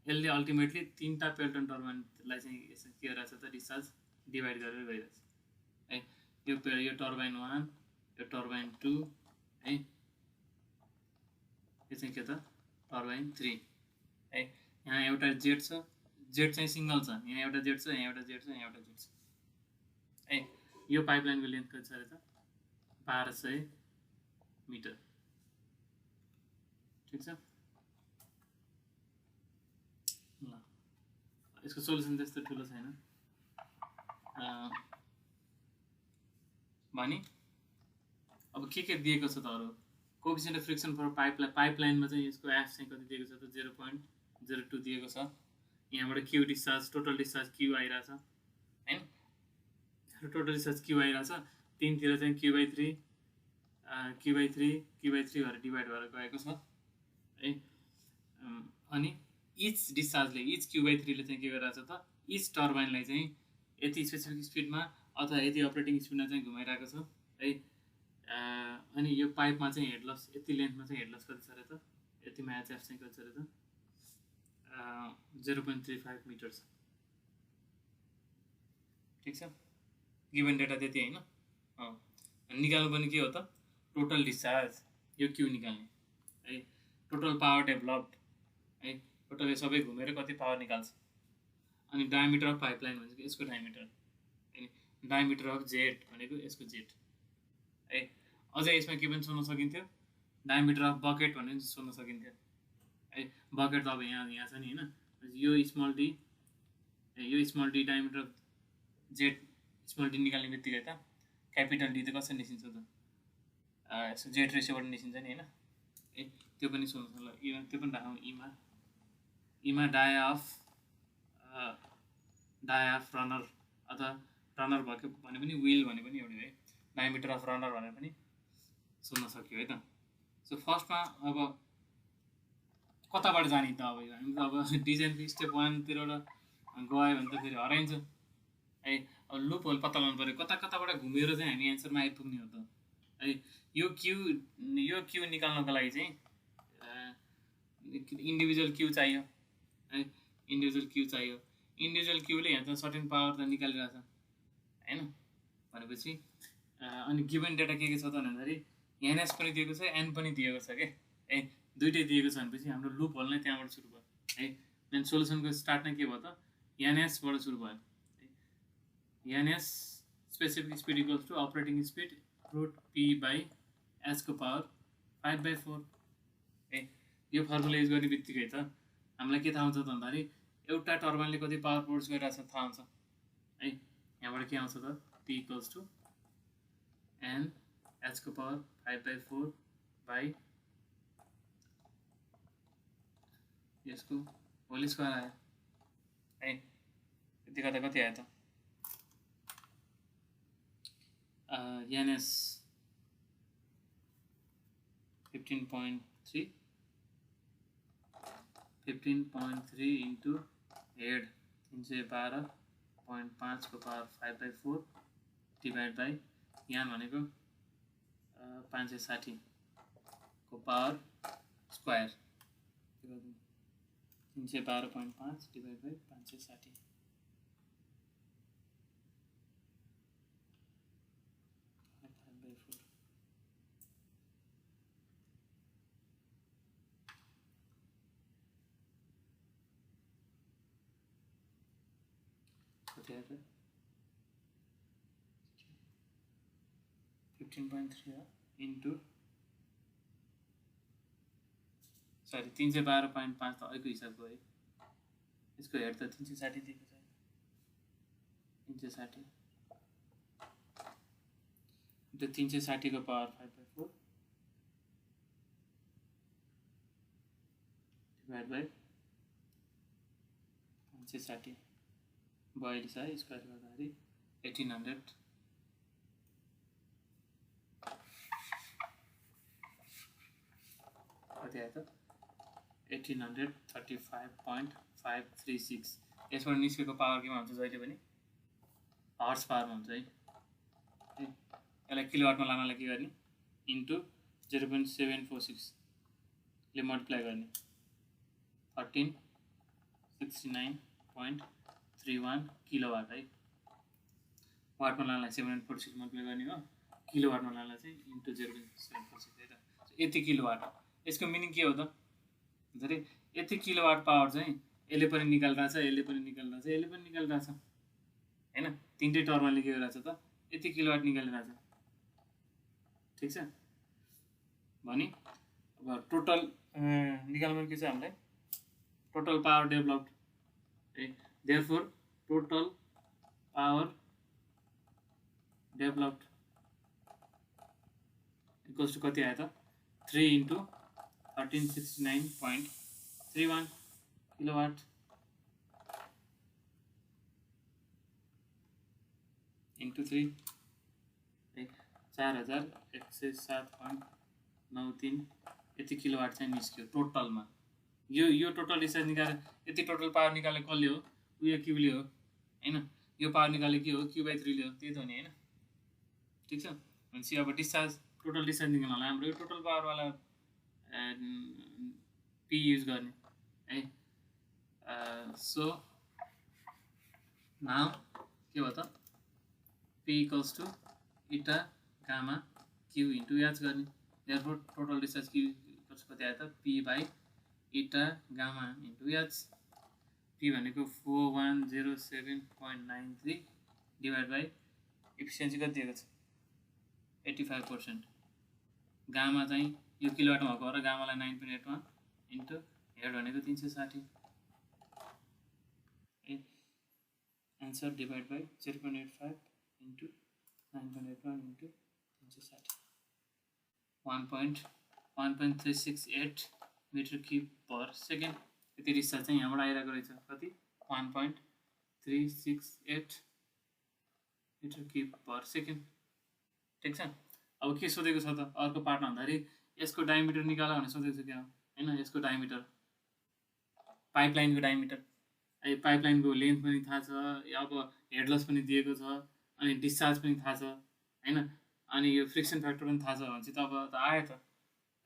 A: यसले अल्टिमेटली 3टा पेल्टन टर्बाइनलाई चाहिँ के गरिरहेछ त डिस्चार्ज डिभाइड गरेर गइरहेछ है यो टर्बाइन 1 यो टर्बाइन 2 है यो चाहिँ के त टर्बाइन 3 है यहाँ एउटा जेट छ जेट चाहिँ सिङ्गल छ यहाँ एउटा जेट छ यहाँ एउटा जेट छ यहाँ एउटा जेट छ है यो पाइपलाइनको लेन्थ कति छ अरे त 1200 मिटर ठिक छ ल यसको सोल्युसन त्यस्तो ठुलो छैन भने अब के दिएको छ त अरू कोएफिसिएन्ट अफ फ्रिक्सन फर पाइपलाइनमा चाहिँ यसको एफ चाहिँ कति दिएको छ त 0.02 दिएको छ यहाँबाट Q discharge total discharge Q आइरहेछ हैन टोटल डिस्चार्ज क्यू आइरहेछ तीनतिर चाहिँ क्यू/3 भएर डिभाइड भएर गएको छ है अनि इच डिस्चार्जले इच क्यू/3 ले चाहिँ के गरिरहेछ त इच टर्बाइनलाई चाहिँ यति स्पेसिफिक स्पिडमा अथवा यति अपरेटिङ स्पिडमा चाहिँ घुमाइरहेको छ है अनि यो पाइपमा चाहिँ हेड लस यति लेन्थमा चाहिँ हेड लस कति छ अरे त यतिमा एचएफ चाहिँ कति छ अरे त 0.35 मिटर छ ठिक छ गिभन डेटा त्यति हैन निकाल्नु पनि के हो त टोटल डिस्चार्ज यो क्यू निकाल्ने है टोटल पावर डेभलप्ड है टोटल यो सबै घुमेर कति पावर निकाल्छ अनि डायमिटर अफ पाइपलाइन भनेको यसको डायमिटर अनि डायमिटर अफ जेट भनेको यसको जेट है अझै यसमा के पनि सोध्न सकिन्थ्यो डायमिटर अफ बकेट भन्ने सोध्न सकिन्थ्यो है बकेट त अब यहाँ छ नि हैन यो small D diameter of jet small D निकाल्ने बित्तिकै त क्यापिटल डी त कसरी निस्किन्छ त यसो जेट रेसियोबाट निस्किन्छ नि हैन त्यो पनि सोध्नु ल त्यो पनि राखौँ इमा डाया अफ रनर अथवा रनर भएको भने पनि विल भने पनि एउटै है डायमिटर अफ रनर भनेर पनि सोध्न सक्यो है त सो फर्स्टमा अब कताबाट जाने त अब हामी त अब डिजाइनको स्टेप 1 तिरबाट गयो भने त फेरि हराइन्छ है अब लुप होल पत्ता लगाउनु पर्यो कताबाट घुमेर चाहिँ हामी एन्सरमा आइपुग्ने हो त है यो क्यू निकाल्नको लागि चाहिँ इन्डिभिजुअल क्यू चाहियो है इन्डिभिजुअल क्यूले यहाँ त सर्टेन पावर त निकालिरहेछ हैन भनेपछि अनि गिभन डेटा के छ त भन्दाखेरि एनएस पनि दिएको छ एन पनि दिएको छ के है दुईटै दिएको छ भनेपछि हाम्रो लुप होल नै त्यहाँबाट सुरु भयो है देन सोलुसनको स्टार्ट नै के भयो त एनएसबाट सुरु भयो NS specific speed equals to operating speed root P by H को पावर 5/4 है यो फर्मुला युज गर्ने बित्तिकै त हामीलाई के थाहा हुन्छ त भन्दाखेरि एउटा टर्बाइनले कति पावर प्रोड्युस गरिरहेछ थाहा हुन्छ है यहाँबाट के आउँछ त P equals to N H को पावर 5/4 बाई यसको होल स्क्वायर आयो है यति गर्दा कति आयो त एनएस 15.3 into हेड 312.5 को पावर 5/4 डिभाइड बाई यहाँ भनेको 560 को पावर स्क्वायर 312.5 डिभाइड बाई 560 5/4 5/4 कति आयो त 15.3 हो इन्टु सरी 312.5 त अहिलेको हिसाबको है यसको हेड त 360 दिएको छ 360 इन्टु 360 को पावर 5/4 डिभाइड बाई 560 42 है स्क्वायर गर्दाखेरि 1800 कति आयो त 1835.536 यसबाट निस्केको पावर केमा हुन्छ जहिले पनि हर्स पावरमा हुन्छ है यसलाई किलोवाटमा लानलाई के गर्ने इन्टु 0.746 ले मल्टिप्लाई गर्ने 1369.31 किलोवाट है वाटमा लानलाई 746 मल्टिप्लाई गर्ने हो किलोवाटमा लानलाई चाहिँ इन्टु 0.746 है त यति किलोवाट यसको मिनिङ के हो त जस्तै यति किलोवाट पावर चाहिँ यसले पनि निकालिरहेछ यसले पनि निकालिरहेछ यसले पनि निकालिरहेछ हैन तीनटै टर्मले के गरिरहेछ त यति किलोवाट निकालिरहेछ ठीक छ भने अब टोटल निकाल्नु के छ हामीलाई टोटल पावर डेभलप्ड है therefore total power developed equals to कति आयो त 3 इन्टु 1369.31 किलोवाट इन्टु 3 4107.93 यति किलोवाट चाहिँ निस्क्यो टोटलमा यो टोटल रिचार्ज निकालेर यति टोटल पावर निकाले कसले हो उयो क्युले हो हैन यो पावर निकाले के हो Q/3 ले हो त्यही त हो नि हैन ठीक छ भनेपछि अब डिस्चार्ज टोटल डिस्चार्ज निकाल्नलाई हाम्रो यो टोटल पावर वाला P युज गर्ने है सो नाउ के भयो त P इक्वल्स टु इटा गामा Q इन्टु H गर्ने therefore total discharge Q equals कति आयो त P बाई इटा गामा इन्टु H P भनेको 4107.93 डिभाइड बाई एफिसिएन्सी कति दिएको छ 85% गामा चाहिँ यो किलोवाटमा भएको र गामालाई 9.81 इन्टु हेड भनेको 360 answer divide by 0.85 into 9.81 into 360 1.1368 metre cube per second यति डिस्चार्ज चाहिँ यहाँबाट आइरहेको रहेछ कति 1.368 मिटर क्युब पर सेकेन्ड ठिक छ अब के सोधेको छ त अर्को पार्टमा भन्दाखेरि यसको डायमिटर निकाल भनेर सोधेको छ क्या हैन यसको डायमिटर पाइपलाइनको डायमिटर है पाइपलाइनको लेन्थ पनि थाहा छ अब हेडलस पनि दिएको छ अनि डिस्चार्ज पनि थाहा छ हैन अनि यो फ्रिक्सन फ्याक्टर पनि थाहा छ भने चाहिँ अब त आयो त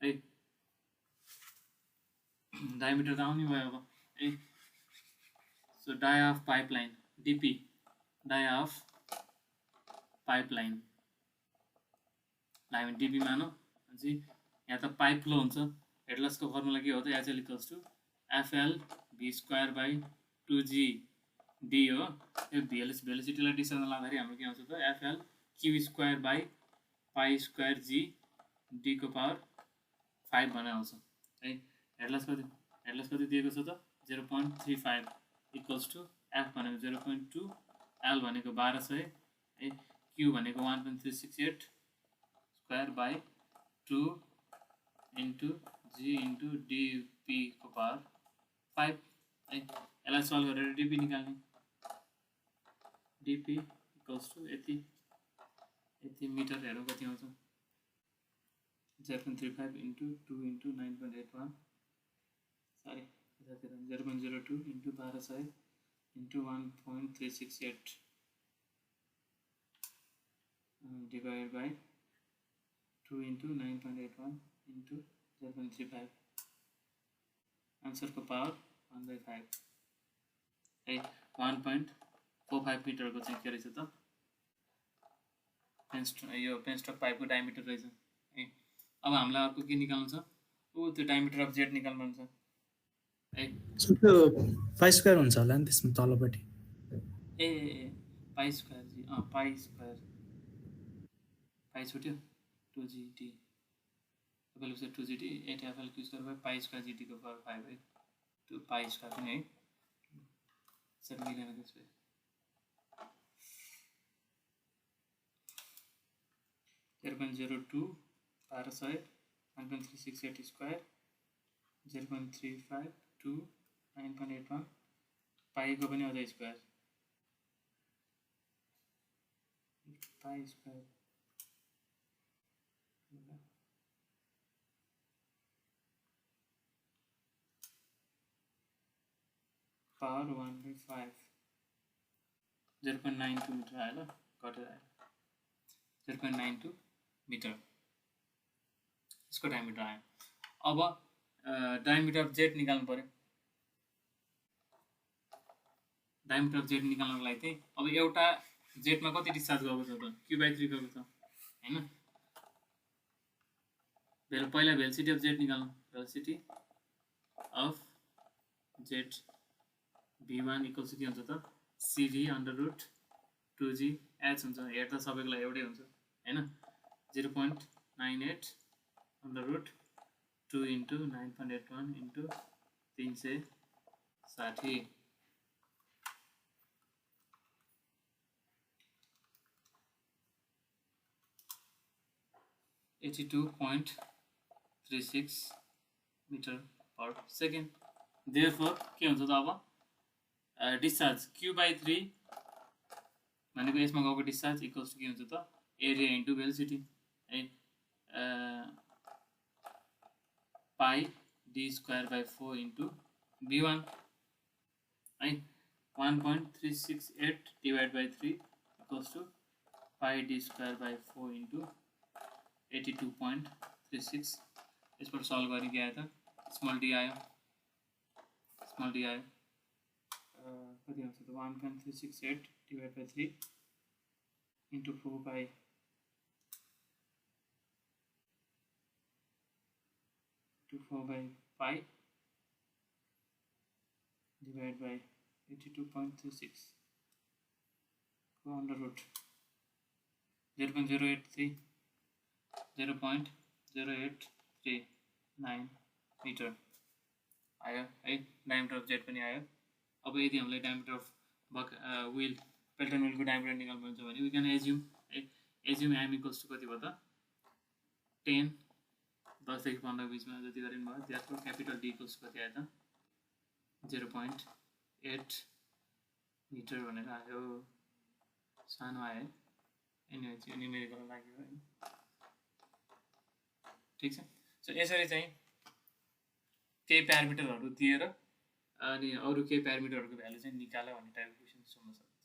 A: है डायमिटर त आउने भयो अब है so dia of pipeline DP dia of pipeline हामी डिपी मानौ भनेपछि यहाँ त पाइप फ्लो हुन्छ हेडलसको फर्मुला के हो त HL equals to FL V²/2G D हो यो भेलोसिटीलाई डिस्टेन्समा लाँदाखेरि हाम्रो के आउँछ त FL Q²/π² G D को पावर 5 भनेर आउँछ है हेडलस कति दिएको छ त 0.35 इक्वल्स टु F भनेको 0.2 L भनेको 1200 है Q भनेको 1.368 square by 2 into G into DP को पावर 5 है यसलाई सल्भ गरेर DP निकाल्ने DP इक्वल्स टु यति मिटर हेरौँ कति आउँछ 0.35 into 2 into 9.81 sorry 0.02 into 1200 into 1.368 divide by 2 into 9.81 into 0.35 आन्सरको पावर 1/5 है 1.45 मिटरको चाहिँ के रहेछ त यो पेनस्टक पाइपको डायमिटर रहेछ है अब हामीलाई अर्को के निकाल्नु छ त्यो डायमिटर अफ जेट निकाल्नु हुन्छ है
C: त्यो पाइ स्क्वायर हुन्छ होला नि त्यसमा तलपट्टि
A: ए पाई स्क्वायर जी पाई स्क्वायर पाई छुट्यो 2gt FL square 2gt 8 FL Q square by pi square GT को पावर 5 है 2 पाई स्क्वायर पनि है सर मिलेन त्यसपछि 0.02 12 100 1.368 स्क्वायर 0.352 9.81 पाईको पनि अझै square pi square power 1/5 0.92 metre आयो ल घटेर आयो 0.92 मिटर यसको डायमिटर आयो अब डायमिटर अफ जेट निकाल्नु पर्यो डायमिटर अफ जेट निकाल्नको लागि चाहिँ अब एउटा जेटमा कति डिस्चार्ज गएको छ त Q/3 गएको छ हैन पहिला भेलोसिटी अफ जेट निकाल्नु velocity of jet v1 equals के हुन्छ त cv √ 2g h हुन्छ हेर्दा सबैको लागि एउटै हुन्छ हैन 0.98 √ 2 * 9.81 * 360 82.36 meter per second therefore के हुन्छ त अब डिस्चार्ज Q/3 भनेको यसमा गएको डिस्चार्ज इक्वल्स टु के हुन्छ त एरिया इन्टु भेलोसिटी है पाई d²/4 इन्टु v1 है 1.368 / 3 equals to pie d²/4 into 82.36 यसबाट सल्भ गरी के आयो त स्मल डी आयो कति आउँछ त 1.368 / 3 into 4/5 divided by 82.36 under root 0.083 0.0839 metre आयो है डायमिटर अफ जेट पनि आयो अब यदि हामीले डायमिटर अफ व्हील पेल्टन व्हीलको डायमिटर निकाल्नु पर्छ भने वी क्यान एज्युम है एज्युम एम इक्वल्स टु कति भयो त 10 10 देखि 15 बीचमा जति गरिनु भयो त्यसको क्यापिटल डी इक्वल्स कति आयो त 0.8 मिटर भनेर आयो सानो आयो एनिवे चाहिँ न्युमेरिकल लाग्यो है ठीक छ सो यसरी चाहिँ केही प्यारामिटरहरू दिएर अनि अरु केही प्यारामिटरहरूको भ्यालु चाहिँ निकाल्यो भन्ने टाइपको क्वेशन सोध्न सक्छ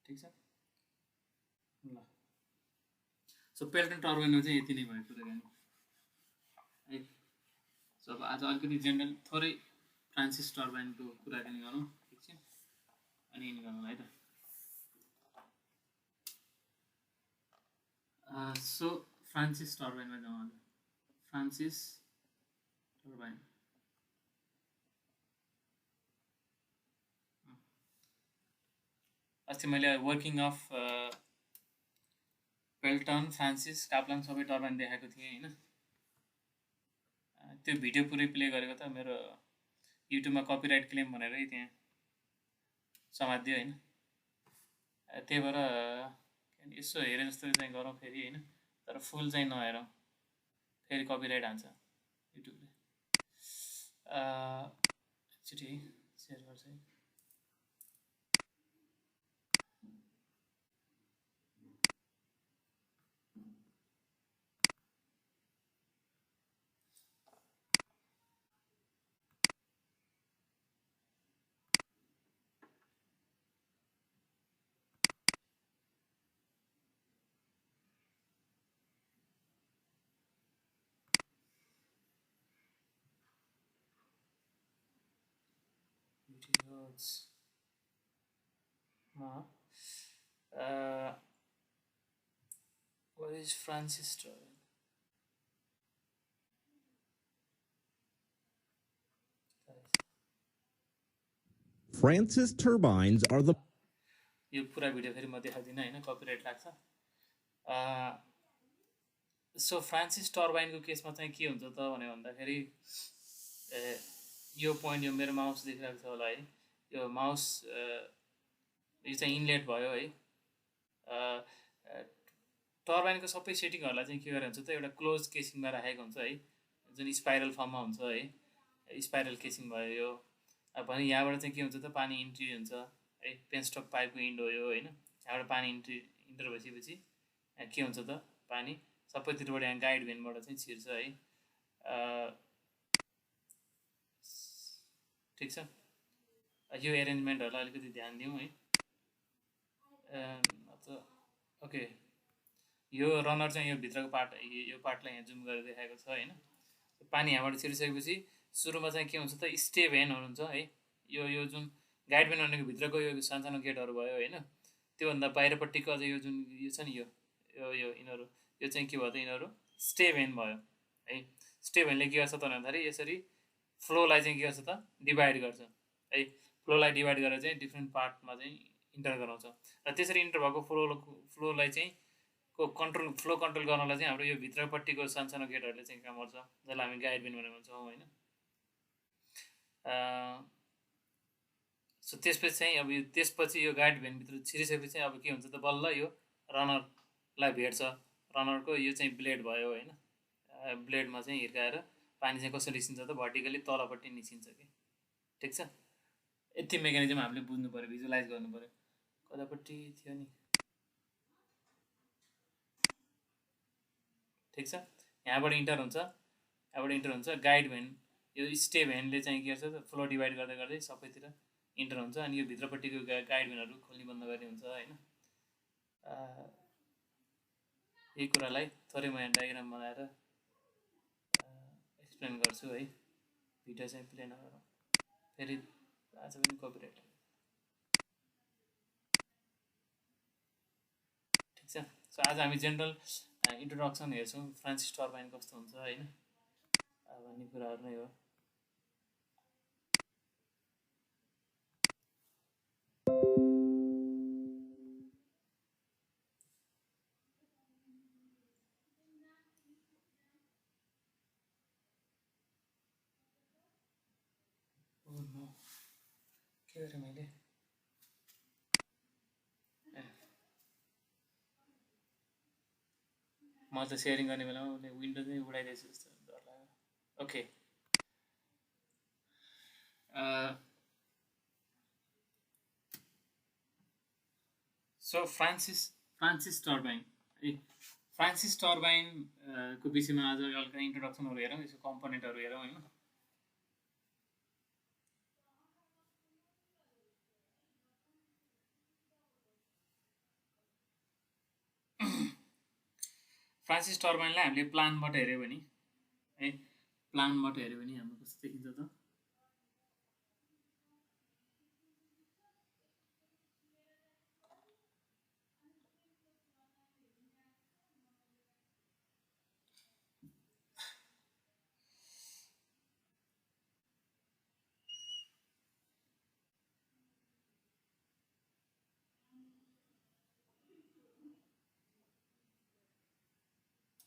A: ठीक छ ल सो पेल्टन टर्बाइनमा चाहिँ यति नै भयो कुराकानी है सो अब आज अलिकति जेनरल थोरै फ्रान्सिस टर्बाइनको कुराकानी गरौँ ठीक छ अनि निकाल्नु है त सो फ्रान्सिस टर्बाइनमा जाउँ आज फ्रान्सिस टर्बाइन अस्ति मैले working of Pelton Francis Kaplan सबै टर्बाइन देखाएको थिएँ हैन त्यो भिडियो पुरै प्ले गरेको त मेरो युट्युबमा कपिराइट क्लेम भनेर त्यहाँ समात्दियो हैन त्यही भएर यसो हेरे जस्तो चाहिँ गरौँ फेरि हैन तर फुल चाहिँ नहेरौँ फेरि कपिराइट हान्छ युट्युबले एकचोटि सेयर गर्छ है videos what is Francis Turbine?
D: Francis turbines are the
A: यो पुरा भिडियो फेरि म देखाउँदिनँ होइन, कपिराइट लाग्छ। सो फ्रान्सिस टर्बाइनको केसमा चाहिँ के हुन्छ त भन्यो भन्दाखेरि यो पोइन्ट, यो मेरो माउस देखिरहेको छ होला है, यो माउस यो चाहिँ इनलेट भयो है। टर्बाइनको सबै सेटिङहरूलाई चाहिँ के गरेर हुन्छ त, एउटा क्लोज केसिङमा राखेको हुन्छ है, जुन स्पाइरल फर्ममा हुन्छ है, स्पाइरल केसिङ भयो यो। भने यहाँबाट चाहिँ के हुन्छ त, पानी इन्ट्री हुन्छ है, पेनस्टक पाइपको इन्ड हो यो होइन। यहाँबाट पानी इन्टर भइसकेपछि के हुन्छ त, पानी सबैतिरबाट यहाँ गाइड भेनबाट चाहिँ छिर्छ है। ठिक छ, यो एरेन्जमेन्टहरूलाई अलिकति ध्यान दिउँ है। ओके, यो रनर चाहिँ यो भित्रको पार्ट, यो पार्टलाई यहाँ जुम गरेर देखाएको छ होइन। पानी यहाँबाट छिरिसकेपछि सुरुमा चाहिँ के हुन्छ त, स्टे भेन हुनुहुन्छ है। यो जुन गाइड भेन भनेको भित्रको यो सानसानो गेटहरू भयो होइन, त्योभन्दा बाहिरपट्टिको अझ यो जुन यो छ नि, यो यिनीहरू, यो चाहिँ के भयो त, यिनीहरू स्टे भेन भयो है। स्टे भेनले के गर्छ त भन्दाखेरि यसरी फ्लोलाई चाहिँ के गर्छ त, डिभाइड गर्छ है। फ्लोलाई डिभाइड गरेर चाहिँ डिफ्रेन्ट पार्टमा चाहिँ इन्टर गराउँछ र त्यसरी इन्टर भएको फ्लोलाई चाहिँ फ्लो कन्ट्रोल गर्नलाई चाहिँ हाम्रो यो भित्रपट्टिको सानसानो गेटहरूले चाहिँ काम गर्छ, जसलाई हामी गाइड भेन भनेर भन्छौँ होइन। सो त्यसपछि चाहिँ अब यो त्यसपछि यो गाइड भेनभित्र छिरिसकेपछि चाहिँ अब के हुन्छ त, बल्ल यो रनरलाई भेट्छ। रनरको यो चाहिँ ब्लेड भयो होइन, ब्लेडमा चाहिँ हिर्काएर पानी चाहिँ कसरी निस्किन्छ त, भर्टिकली तलपट्टि निस्किन्छ कि। ठिक छ, यति मेकानिजम हामीले बुझ्नु पऱ्यो, भिजुलाइज गर्नु पऱ्यो। कतापट्टि थियो नि, ठिक छ, यहाँबाट इन्टर हुन्छ गाइड भेन, यो स्टे भेनले चाहिँ के गर्छ, फ्लो डिभाइड गर्दै गर्दै सबैतिर इन्टर हुन्छ। अनि यो भित्रपट्टिको गाइड भेनहरू खोल्ने बन्द गर्ने हुन्छ होइन। यही कुरालाई थोरै म यहाँ डायग्राम बनाएर एक्सप्लेन गर्छु है, भिडियो चाहिँ प्ले नगरौँ, फेरि आज पनि कपिराइट। ठिक छ, सो आज हामी जेनरल इन्ट्रोडक्सन हेर्छौँ, फ्रान्सिस टर्बाइन कस्तो हुन्छ होइन भन्ने कुराहरू नै हो। के गरेँ मैले, म त सेयरिङ गर्ने बेलामा उसले विन्डो चाहिँ उडाइदिएछ जस्तो डर लाग्यो। ओके, सो फ्रान्सिस टर्बाइन है। फ्रान्सिस टर्बाइन को विषयमा आज हल्का इन्ट्रोडक्सनहरू हेरौँ, यसको कम्पोनेन्टहरू हेरौँ होइन। फ्रान्सिस टर्बाइनलाई हामीले प्लानबाट हेऱ्यो भने है, प्लानबाट हेऱ्यो भने हाम्रो कस्तो देखिन्छ त,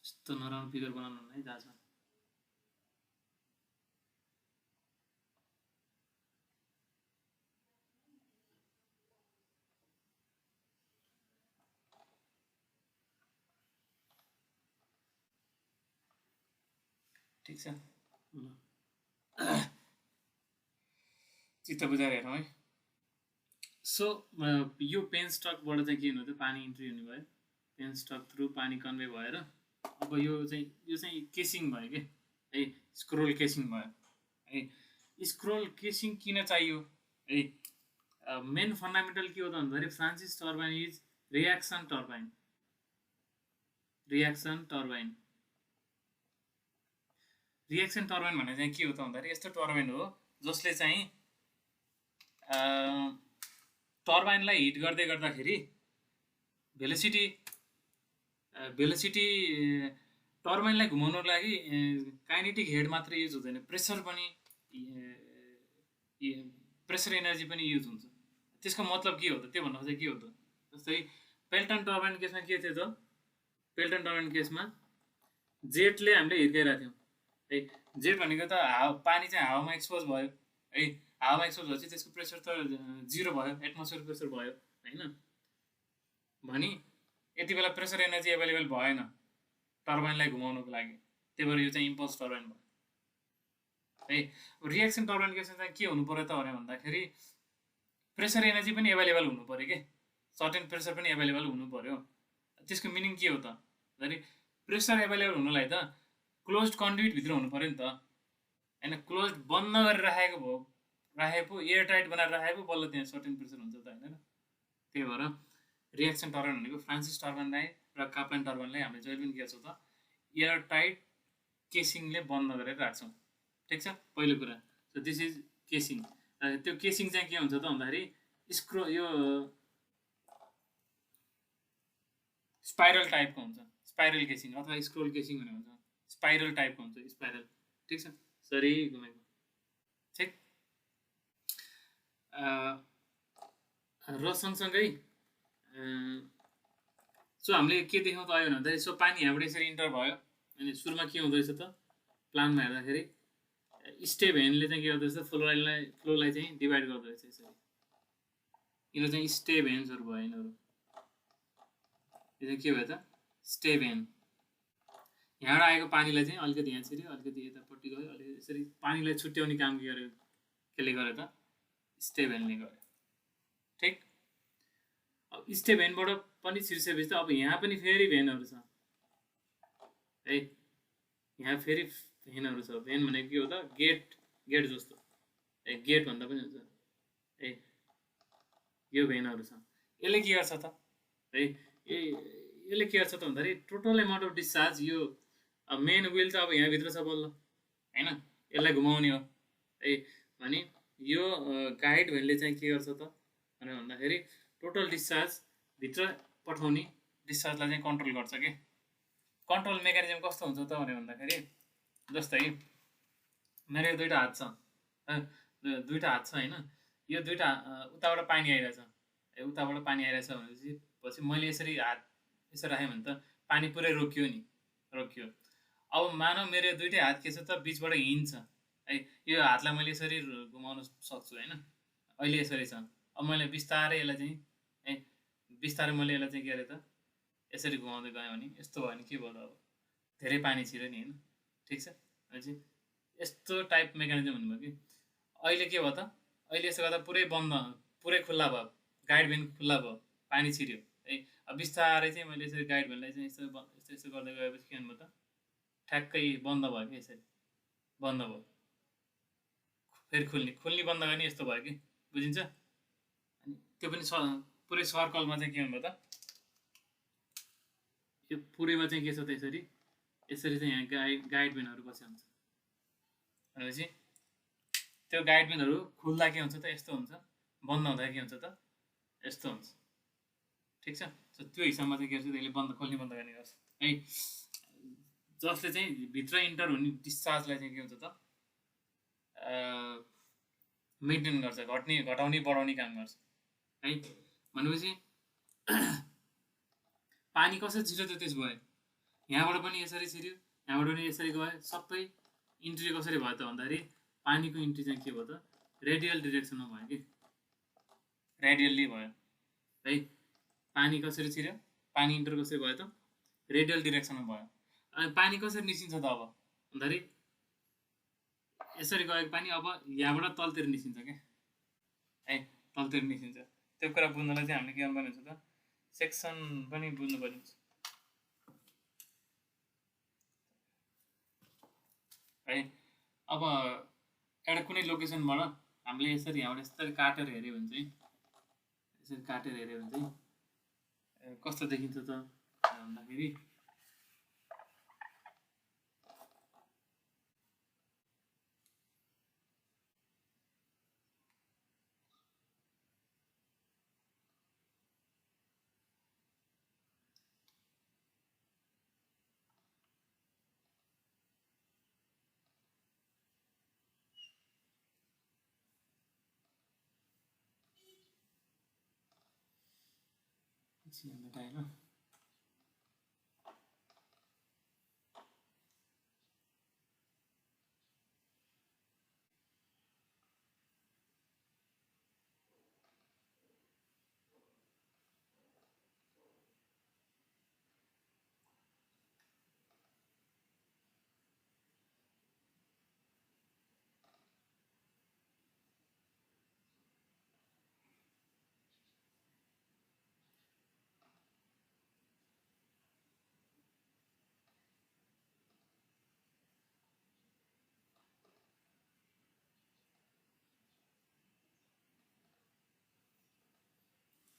A: यस्तो नराम्रो फिगर बनाउनु है दाजु। ठिक छ, चित्त बुझाएर हेरौँ है। सो यो पेन स्टकबाट चाहिँ के हुनु त, पानी इन्ट्री हुने भयो, पेन स्टक थ्रु पानी कन्भे भएर अब यो चाहिँ केसिङ भयो कि है, स्क्रोल केसिङ भयो है। स्क्रोल केसिङ किन चाहियो है, मेन फन्डामेन्टल के हो त भन्दाखेरि Francis turbine is reaction turbine. Reaction turbine भन्ने चाहिँ के हो त भन्दाखेरि यस्तो टर्बाइन हो जसले चाहिँ टर्बाइनलाई हिट गर्दै गर्दाखेरि भेलोसिटी टर्बाइनलाई घुमाउनको लागि काइनेटिक हेड मात्रै युज हुँदैन, प्रेसर एनर्जी पनि युज हुन्छ। त्यसको मतलब के हो त, त्यो भन्नु खोजेको के हो त? जस्तै पेल्टन टर्बाइन केसमा के थियो त? पेल्टन टर्बाइन केसमा जेटले हामीले हिर्काइरहेको थियौँ है। जेट भनेको त पानी चाहिँ हावामा एक्सपोज भयो है। हावामा एक्सपोज भएपछि त्यसको प्रेसर त 0 भयो, एटमोस्फियर प्रेसर भयो होइन। भने यति बेला प्रेसर एनर्जी एभाइलेबल भएन टर्बाइनलाई घुमाउनको लागि, त्यही भएर यो चाहिँ इम्पल्स टर्बाइन भयो है। रिएक्सन टर्बाइन केसमा चाहिँ के हुनु पर्यो त भन्दाखेरि प्रेसर एनर्जी पनि एभाइलेबल हुनु पर्यो के, सर्टेन प्रेसर पनि एभाइलेबल हुनु पर्यो। त्यसको मिनिङ के हो त भन्दाखेरि प्रेसर एभाइलेबल हुनलाई त क्लोज्ड कन्ड्युइटभित्र हुनु पर्यो नि त होइन। क्लोज्ड बन्द गरेर राखेको एयर टाइट बनाएर राखेको बल्ल त्यहाँ सर्टेन प्रेसर हुन्छ त होइन। त्यही भएर रिएक्सन टर्बाइन भनेको फ्रान्सिस टर्बाइनलाई र काप्लान टर्बाइनलाई हामीले जहिले पनि के गर्छौँ त एयर टाइट केसिङले बन्द गरेर राख्छौँ, ठिक छ। पहिलो कुरा सो दिस इज केसिङ। त्यो केसिङ चाहिँ के हुन्छ त भन्दाखेरि यो स्पाइरल टाइपको हुन्छ, स्पाइरल केसिङ अथवा स्क्रोल केसिङ भनेर भन्छ। स्पाइरल टाइपको हुन्छ, स्पाइरल, ठिक छ, सरी घुमेको, ठिक। र सँगसँगै सो हामीले के देख्यौँ त आयो भन्दाखेरि सो पानी यहाँबाट यसरी इन्टर भयो अनि सुरुमा के हुँदो रहेछ त प्लानमा हेर्दाखेरि स्टेप हेनले चाहिँ के गर्दो रहेछ फ्लोलाई चाहिँ डिभाइड गर्दो रहेछ यसरी। यिनीहरू चाहिँ स्टेप हेन्सहरू भयो, यिनीहरू यो चाहिँ के भयो त स्टेप हेन। यहाँबाट आएको पानीलाई चाहिँ अलिकति यहाँ छिर्यो, अलिकति यतापट्टि गयो, अलिकति यसरी पानीलाई छुट्याउने काम के गर्यो, केले गर्यो त स्टेप हेनले गर्यो, ठिक। अब स्टेप हेनबाट पनि छिर्सेपछि त अब यहाँ पनि फेरि भेनहरू छ है। यहाँ फेरि भेनहरू छ। भेन भनेको के हो त गेट जस्तो है, गेट भन्दा पनि हुन्छ है। यो भेनहरू छ। यसले के गर्छ त है, यसले के गर्छ त भन्दाखेरि टोटल एमाउन्ट अफ डिस्चार्ज यो मेन व्हिल त अब यहाँभित्र छ बल्ल होइन, यसलाई घुमाउने हो है। भने यो गाइड भेनले चाहिँ के गर्छ त भनेर भन्दाखेरि टोटल डिस्चार्ज भित्र पठाउने डिस्चार्जलाई चाहिँ कन्ट्रोल गर्छ के। कन्ट्रोल मेकानिजम कस्तो हुन्छ त भनेर भन्दाखेरि जस्तै मेरो यो दुईवटा हात छ होइन, यो दुईवटा उताबाट पानी आइरहेछ, उताबाट पानी आइरहेछ भनेपछि मैले यसरी हात यसरी राखेँ भने त पानी पुरै रोकियो। अब मानव मेरो दुईटै हात के छ त बिचबाट हिँड्छ है, यो हातलाई मैले यसरी घुमाउन सक्छु होइन, अहिले यसरी छ। अब मैले बिस्तारै यसलाई चाहिँ है बिस्तारै मैले यसलाई चाहिँ के अरे त यसरी घुमाउँदै गएँ भने यस्तो भयो भने के भयो त अब धेरै पानी छिर्यो नि होइन, ठिक छ। भनेपछि यस्तो टाइप मेकानिजम हुनुभयो कि अहिले के भयो त अहिले यसो गर्दा पुरै खुल्ला भयो, गाइड भेन खुल्ला भयो, पानी छिर्यो है। अब बिस्तारै चाहिँ मैले यसरी गाइड भेनलाई चाहिँ यस्तो गर्दै गएपछि के भन्नुभयो त ठ्याक्कै बन्द भयो कि यसरी बन्द भयो, फेरि खुल्ने बन्द गर्ने यस्तो भयो कि बुझिन्छ। अनि त्यो पनि पुरै सर्कलमा चाहिँ के भन्नुभयो त यो पुरैमा चाहिँ के छ त यसरी चाहिँ यहाँ गाइड भेनहरू बसेको हुन्छ भनेपछि त्यो गाइड भेनहरू खुल्दा के हुन्छ त यस्तो हुन्छ, बन्द हुँदा के हुन्छ त यस्तो हुन्छ, ठिक छ। त्यो हिसाबमा चाहिँ के गर्छ त्यसले खोल्ने बन्द गर्ने गर्छ है, जसले चाहिँ भित्र इन्टर हुने डिस्चार्जलाई चाहिँ के हुन्छ त मेन्टेन गर्छ, घटाउने बढाउने काम गर्छ है। भनेपछि पानी कसरी छिर्यो त त्यस भयो, यहाँबाट पनि यसरी छिर्यो, यहाँबाट पनि यसरी गयो, सबै इन्ट्री कसरी भयो त भन्दाखेरि पानीको इन्ट्री चाहिँ के भयो त रेडियल डिरेक्सनमा भयो कि, रेडियल्ली भयो है। पानी कसरी छिर्यो, पानी इन्टर कसरी भयो त रेडियल डिरेक्सनमा भयो। अनि पानी कसरी निस्किन्छ त अब भन्दाखेरि यसरी गएको पानी अब यहाँबाट तलतिर निस्किन्छ क्या है, तलतिर निस्किन्छ। त्यो कुरा बुझ्नलाई चाहिँ हामीले के गर्नुपर्ने हुन्छ त सेक्सन पनि बुझ्नुपर्ने हुन्छ है। अब एउटा कुनै लोकेसनबाट हामीले यसरी यहाँबाट यसरी काटेर हेऱ्यो भने चाहिँ कस्तो देखिन्छ त भन्दाखेरि एकछिन भेटाएन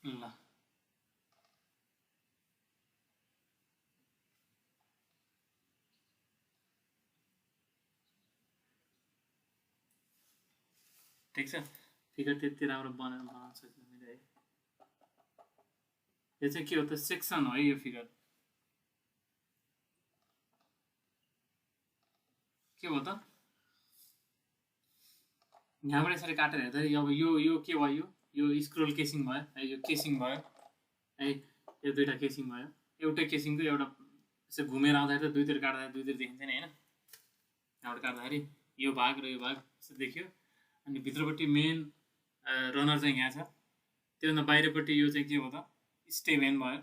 A: ल ठिक छ फिगर त्यति राम्रो बनाउन सकिन्छ मैले है यो चाहिँ के हो त सेक्सन हो यो फिगर के हो त यहाँबाट यसरी काटेर हेर्दा अब यो के भयो यो स्क्रोल केसिङ भयो है यो केसिङ भयो है यो दुईवटा केसिङ भयो एउटै केसिङको एउटा यसो घुमेर आउँदाखेरि त दुईतिर काट्दाखेरि दुईतिर देखिन्छ नि होइन यहाँबाट काट्दाखेरि यो भाग र यो भाग यसो देखियो अनि भित्रपट्टि मेन रनर चाहिँ यहाँ छ त्योभन्दा बाहिरपट्टि यो चाहिँ के हो त स्टे भेन भयो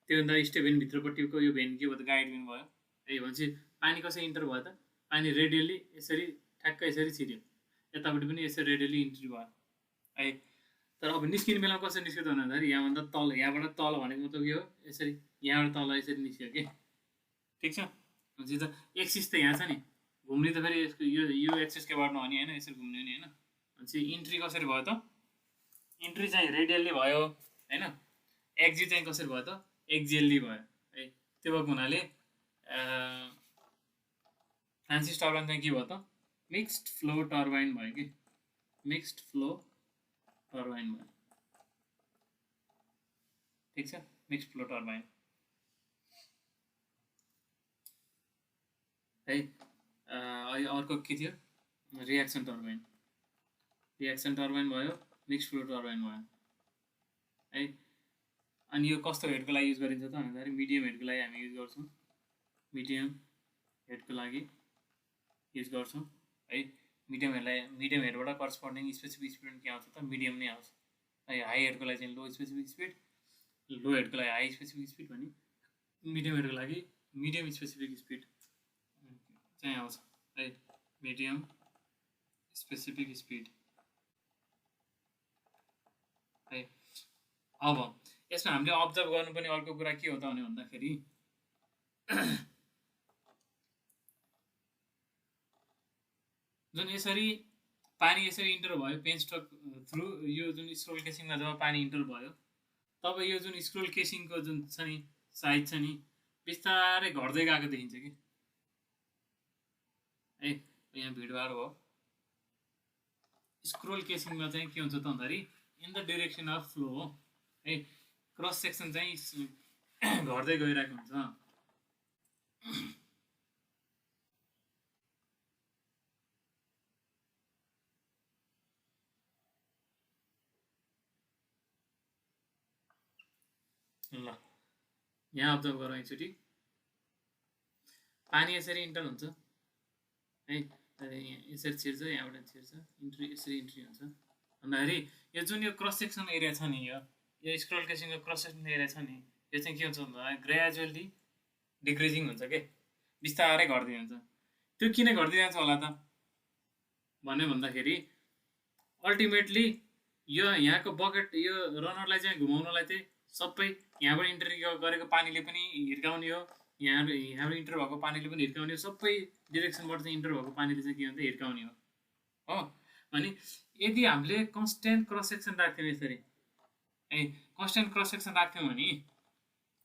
A: त्योभन्दा स्टे भेन भित्रपट्टिको यो भेन के भयो त गाइड भेन भयो है भनेपछि पानी कसरी इन्टर भयो त पानी रेडियली यसरी ठ्याक्कै यसरी छिर्यो यतापट्टि पनि यसरी रेडियली इन्ट्री भयो है तर अब निस्किने बेलामा कसरी निस्क्यो त भन्दाखेरि यहाँभन्दा तल यहाँबाट तल भनेको मतलब के हो यसरी यहाँबाट तल यसरी निस्क्यो कि ठिक छ भनेपछि त एक्सिस त यहाँ छ नि घुम्ने त फेरि यसको यो एक्सिसकै बाटोमा हो नि होइन यसरी घुम्ने नि होइन भनेपछि इन्ट्री कसरी भयो त इन्ट्री चाहिँ रेडियल्ली भयो होइन एक्जिट चाहिँ कसरी भयो त एक्जियल्ली भयो है त्यो भएको हुनाले फ्रान्सिस टर्बाइन चाहिँ के भयो त मिक्स्ड फ्लो टर्बाइन भयो कि मिक्स्ड फ्लो टर्बाइन भयो ठिक छ मिक्स्ड फ्लो टर्बाइन है अर्को के थियो रिएक्सन टर्बाइन भयो मिक्स्ड फ्लो टर्बाइन भयो है अनि यो कस्तो हेडको लागि युज गरिन्छ त भन्दाखेरि मिडियम हेडको लागि हामी युज गर्छौँ मिडियम हेडको लागि युज गर्छौँ है मिडियम हेडबाट करस्पोन्डिङ स्पेसिफिक स्पिड के आउँछ त मिडियम नै आउँछ है हाई हेडको लागि चाहिँ लो स्पेसिफिक स्पिड लो हेडको लागि हाई स्पेसिफिक स्पिड भने मिडियम हेडको लागि मिडियम स्पेसिफिक स्पिड चाहिँ आउँछ है मिडियम स्पेसिफिक स्पिड है अब यसमा हामीले अब्जर्भ गर्नुपर्ने अर्को कुरा के हो त भन्दाखेरि जुन यसरी पानी यसरी इन्टर भयो पेन स्ट्रोक थ्रु यो जुन स्क्रोल केसिङमा जब पानी इन्टर भयो तब यो जुन स्क्रोल केसिङको जुन छ नि साइज छ नि बिस्तारै घट्दै गएको देखिन्छ कि है यहाँ भिडभाड भयो स्क्रोल केसिङमा चाहिँ के हुन्छ त भन्दाखेरि in the direction of flow हो है क्रस सेक्सन चाहिँ घट्दै गइरहेको हुन्छ ल यहाँ अब्जर्भ गरौँ एकचोटि पानी यसरी इन्टर हुन्छ है यसरी छिर्छ यहाँबाट छिर्छ इन्ट्री यसरी इन्ट्री हुन्छ भन्दाखेरि यो जुन यो क्रस सेक्सन एरिया छ नि यो स्क्रोल केसिङको क्रस सेक्सन एरिया छ नि यो चाहिँ के हुन्छ भन्दा ग्रेजुअली डिक्रिजिङ हुन्छ के बिस्तारै घट्दै हुन्छ त्यो किन घट्दै जान्छ होला त भन्यो भन्दाखेरि अल्टिमेटली यो यहाँको बकेट यो रनरलाई चाहिँ घुमाउनलाई चाहिँ सबै यहाँबाट इन्टर गरेको पानीले पनि हिर्काउने हो यहाँबाट इन्टर भएको पानीले पनि हिर्काउने हो सबै डिरेक्सनबाट चाहिँ इन्टर भएको पानीले चाहिँ के हुन्छ हिर्काउने हो भने यदि हामीले कन्स्टेन्ट क्रस सेक्सन राख्थ्यौँ यसरी है कन्स्टेन्ट क्रस सेक्सन राख्थ्यौँ भने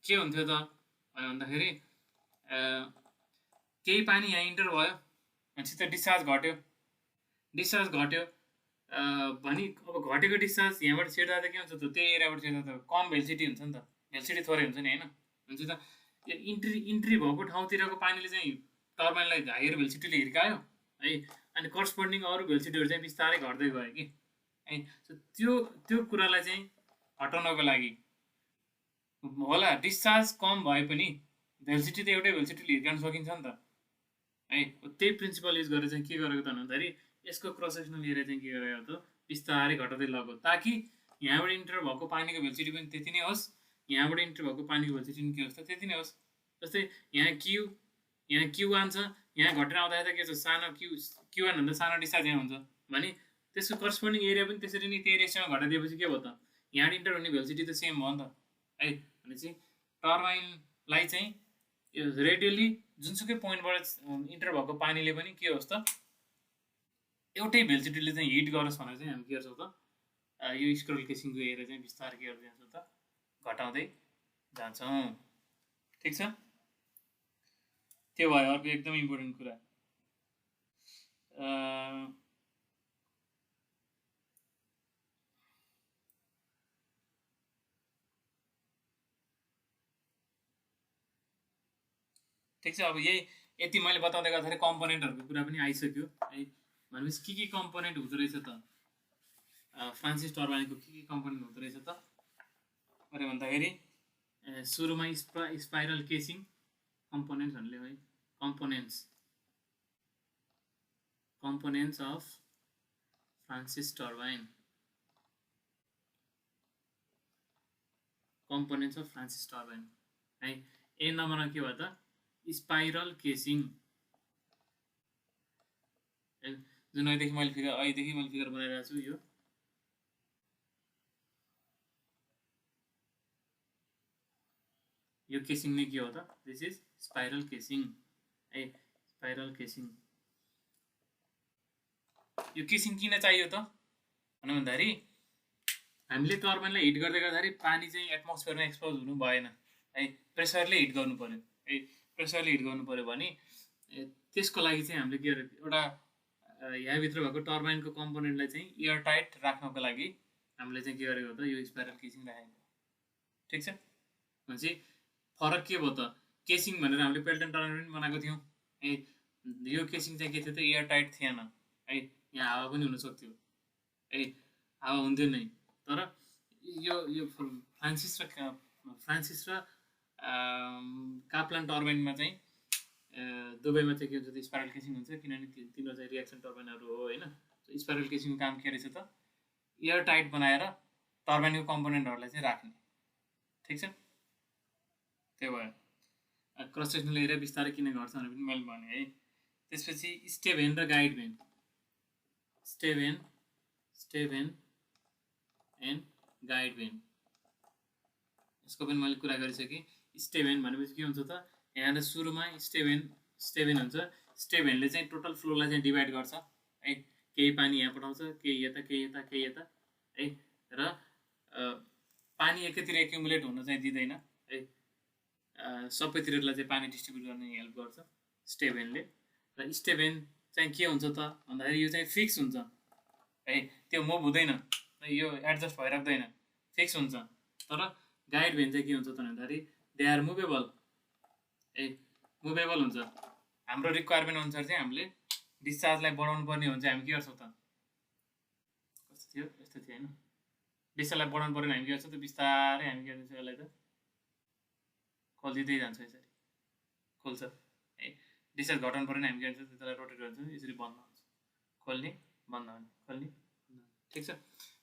A: के हुन्थ्यो त भन्दाखेरि केही पानी यहाँ इन्टर भयो भनेपछि त डिस्चार्ज घट्यो भने अब घटेको डिस्चार्ज यहाँबाट छिर्दा त के हुन्छ त त्यही एरियाबाट छिर्दा त कम भेलिसिटी हुन्छ नि त भेलिसिटी थोरै हुन्छ नि होइन हुन्छ त यो इन्ट्री भएको ठाउँतिरको पानीले चाहिँ टर्बाइनलाई हायर भेलिसिटीले हिर्कायो है अनि करस्पोन्डिङ अरू भेलिसिटीहरू चाहिँ बिस्तारै घट्दै गयो कि है त्यो कुरालाई चाहिँ हटाउनको लागि होला डिस्चार्ज कम भए पनि भेलोसिटी त एउटै भेलोसिटीले हिर्काउन सकिन्छ नि त है। त्यही प्रिन्सिपल युज गरेर चाहिँ के गरेको त भन्दाखेरि यसको क्रस सेक्सनल एरिया चाहिँ के गरेको त बिस्तारै घटाउँदै लग्यो, ताकि यहाँबाट इन्टर भएको पानीको भेलोसिटी पनि त्यति नै होस्, यहाँबाट इन्टर भएको पानीको भेलोसिटी पनि के होस् त त्यति नै होस्। जस्तै यहाँ Q1 छ, यहाँ घटेर आउँदाखेरि त के छ सानो Q1 भन्दा सानो डिस्चार्ज यहाँ हुन्छ भने त्यसको करस्पोन्डिङ एरिया पनि त्यसरी नै त्यो एरियासँग घटाइदिएपछि के भयो त यहाँ इन्टर हुने भेलोसिटी त सेम भयो नि त है। भनेपछि टर्बाइनलाई चाहिँ रेडियली जुनसुकै पोइन्टबाट इन्टर भएको पानीले पनि के होस् त एउटै भेलोसिटीले चाहिँ हिट गरोस् भनेर चाहिँ हामी के गर्छौँ त यो स्क्रल केसिङको एरिया चाहिँ बिस्तारै के गर्दै जान्छौँ त घटाउँदै जान्छौँ। ठिक छ, त्यो भयो अर्को एकदम इम्पोर्टेन्ट कुरा। ठिक छ, अब यति मैले बताउँदै गर्दाखेरि कम्पोनेन्टहरूको कुरा पनि आइसक्यो है। भनेपछि के कम्पोनेन्ट हुँदो रहेछ त फ्रान्सिस टर्बाइनको के कम्पोनेन्ट हुँदो रहेछ त अरे भन्दाखेरि सुरुमा स्पाइरल केसिङ कम्पोनेन्ट्स भन्ने है, components of Francis turbine, components of Francis turbine है। ए नम्बरमा के भयो त स्पाइरल केसिङ, जुन अहिलेदेखि मैले फिगर बनाइरहेको छु यो केसिङ नै के हो त दिस इज स्पाइरल केसिङ है। स्पाइरल केसिङ, यो केसिङ किन चाहियो त भन्दाखेरि हामीले टर्बाइनलाई हिट गर्दै गर्दाखेरि पानी चाहिँ एटमोस्फियरमा एक्सपोज हुनु भएन है, प्रेसरले हिट गर्नु पर्यो है। प्रेसरले हिट गर्नु पर्यो भने त्यसको लागि चाहिँ हामीले के गरेको एउटा यहाँभित्र भएको टर्बाइनको कम्पोनेन्टलाई चाहिँ एयर टाइट राख्नको लागि हामीले चाहिँ के गरेको त यो स्पाइरल केसिङ राखेको। ठिक छ, भनेपछि फरक के भयो त केसिङ भनेर हामीले पेल्टन टर्बाइन पनि बनाएको थियौँ है, यो केसिङ चाहिँ के थियो त एयर टाइट थिएन है, यहाँ हावा पनि हुन सक्थ्यो है, हावा हुन्थ्यो नै। तर यो फ्रान्सिस र काप्लान टर्बाइनमा चाहिँ दुबईमा चाहिँ के हुन्छ त स्पाइरल केसिङ हुन्छ, किनभने तिनीहरू चाहिँ रिएक्सन टर्बाइनहरू हो होइन। स्पाइरल केसिङको काम के रहेछ त एयर टाइट बनाएर टर्बाइनको कम्पोनेन्टहरूलाई चाहिँ राख्ने। ठिक छ, त्यो भयो। क्रस सेक्सनल एरिया बिस्तारै किन घट्छ भनेर पनि मैले भने है। त्यसपछि स्टेभ भेन र guide vane, stay vane and guide vane, यसको पनि मैले कुरा गरिसकेँ। स्टेभ भेन भनेपछि के हुन्छ त यहाँ सुरुमा स्टेभ भेन हुन्छ, स्टेभ भेनले चाहिँ टोटल फ्लोलाई चाहिँ डिभाइड गर्छ है, केही पानी यहाँ पठाउँछ, केही यता है, र पानी एकैतिर एक्युमुलेट हुन चाहिँ दिँदैन है, सबैतिरलाई चाहिँ पानी डिस्ट्रिब्युट गर्ने हेल्प गर्छ स्टेभ भेनले। र स्टेभ भेन चाहिँ के हुन्छ त भन्दाखेरि यो चाहिँ फिक्स हुन्छ है, त्यो मुभ हुँदैन, यो एडजस्ट भइराख्दैन, फिक्स हुन्छ। तर गाइड भेन चाहिँ के हुन्छ त भन्दाखेरि दे आर मुभेबल है, मुभेबल हुन्छ। हाम्रो रिक्वायरमेन्ट अनुसार चाहिँ हामीले डिस्चार्जलाई बढाउनु पर्ने हुन्छ, हामी के गर्छौँ त कस्तो थियो यस्तो थियो होइन, डिस्चार्जलाई बढाउनु पर्यो भने हामी के गर्छौँ त बिस्तारै हामी के गर्छौँ यसलाई त खोलिदिँदै जान्छ, यसरी खोल्छ है। डिस्चार्ज घटाउनु पर्यो भने हामी के गर्छौँ त्यसलाई रोटेट गर्छौँ, यसरी बन्द हुन्छ, खोल्ने बन्द हुने, खोल्ने बन्द हुने। ठिक छ,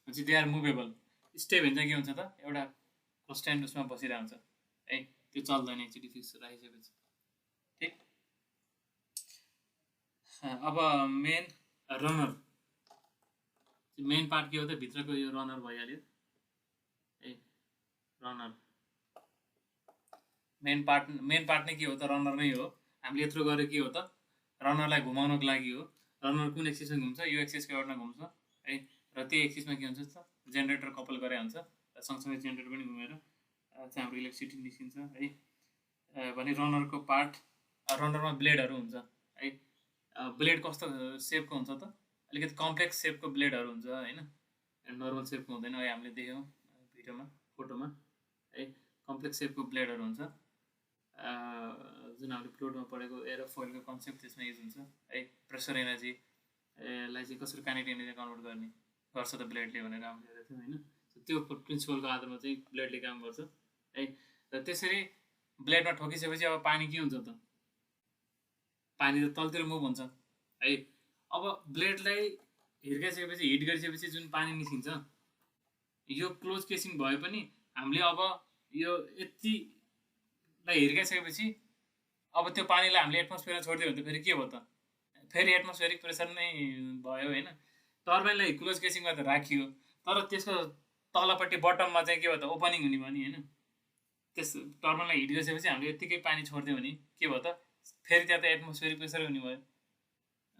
A: भनेपछि they are movable. Steve van चाहिँ के हुन्छ त एउटा कन्स्ट्यान्ट उसमा बसिरहेको हुन्छ है, त्यो चल्दैन एकचोटि फिक्स राखिसकेपछि। ठिक, अब मेन रनर, मेन पार्ट के हो त भित्रको यो रनर भइहाल्यो है। रनर मेन पार्ट नै के हो त रनर नै हो। हामीले यत्रो गरेर के हो त रनरलाई घुमाउनको लागि हो। रनर कुन एक्सिसमा घुम्छ, यो एक्सिसको एउटमा घुम्छ है, र त्यो एक्सिसमा के हुन्छ त जेनेरेटर कपल गरे हुन्छ, सँगसँगै जेनेरेटर पनि घुमेर चाहिँ हाम्रो इलेक्ट्रिसिटी निस्किन्छ है। भने रनरको पार्ट, रनरमा ब्लेडहरू हुन्छ है। ब्लेड कस्तो सेपको हुन्छ त अलिकति कम्प्लेक्स सेपको ब्लेडहरू हुन्छ होइन, नर्मल सेपको हुँदैन है। हामीले देख्यौँ भिडियोमा फोटोमा है, कम्प्लेक्स सेपको ब्लेडहरू हुन्छ, जुन हामीले फ्लुइडमा पढेको एरोफोइलको कन्सेप्ट त्यसमा युज हुन्छ है। प्रेसर एनर्जीलाई चाहिँ कसरी काइनेटिक एनर्जी कन्भर्ट गर्ने गर्छ त ब्लेडले भनेर हामीले हेरेको थियौँ होइन। त्यो प्रिन्सिपलको आधारमा चाहिँ ब्लेडले काम गर्छ है। र त्यसरी ब्लेडमा ठोकिसकेपछि अब पानी के हुन्छ त, पानी त तलतिर मुभ हुन्छ है। अब ब्लेडलाई हिर्काइसकेपछि हिट गरिसकेपछि जुन पानी निस्किन्छ यो क्लोज केसिङ भए पनि हामीले अब यो यतिलाई हिर्काइसकेपछि अब त्यो पानीलाई हामीले एटमोस्फियरमा छोडिदियो भने त फेरि के भयो त, फेरि एटमोस्फेरिक प्रेसर नै भयो होइन। टर्बाइनलाई क्लोज केसिङमा त राखियो, तर त्यसको तलपट्टि बटममा चाहिँ के भयो त ओपनिङ हुने भयो नि होइन। त्यस टर्बाइनलाई हिट गरिसकेपछि हामीले यत्तिकै पानी छोडिदियो भने के भयो त, फेरि त्यहाँ त एटमोस्फेरिक प्रेसर हुने भयो।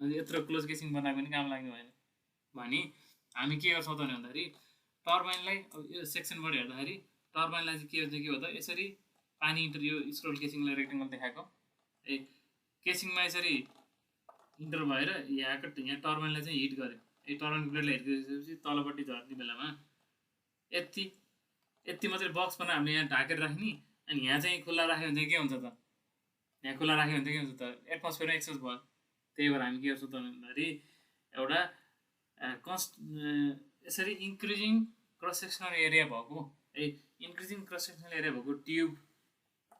A: अनि यत्रो क्लोज केसिङ बनाएको पनि काम लाग्ने भएन। भने हामी के गर्छौँ त भन्दाखेरि टर्बाइनलाई यो सेक्सनबाट हेर्दाखेरि टर्बाइनलाई चाहिँ के हो त, यसरी पानी इन्टर यो स्क्रोल केसिङलाई रेक्टेङ्गल देखाएको ए केसिङमा यसरी इन्टर भएर यहाँ टर्बाइनलाई चाहिँ हिट गर्यो। यो टर्बाइनको ब्लेडलाई हिट गरिसकेपछि तलपट्टि झर्ने बेलामा यति मात्रै बक्स बनाएर हामीले यहाँ ढाकेर राख्ने, अनि यहाँ चाहिँ खुल्ला राख्यो भने चाहिँ के हुन्छ त, यहाँ खुल्ला राख्यो भने चाहिँ के हुन्छ त, एटमोस्फियरमा एक्सेस भयो। त्यही भएर हामी के गर्छौँ त भन्दाखेरि एउटा यसरी इन्क्रिजिङ क्रस सेक्सनल एरिया भएको इन्क्रिजिङ क्रस सेक्सनल एरिया भएको ट्युब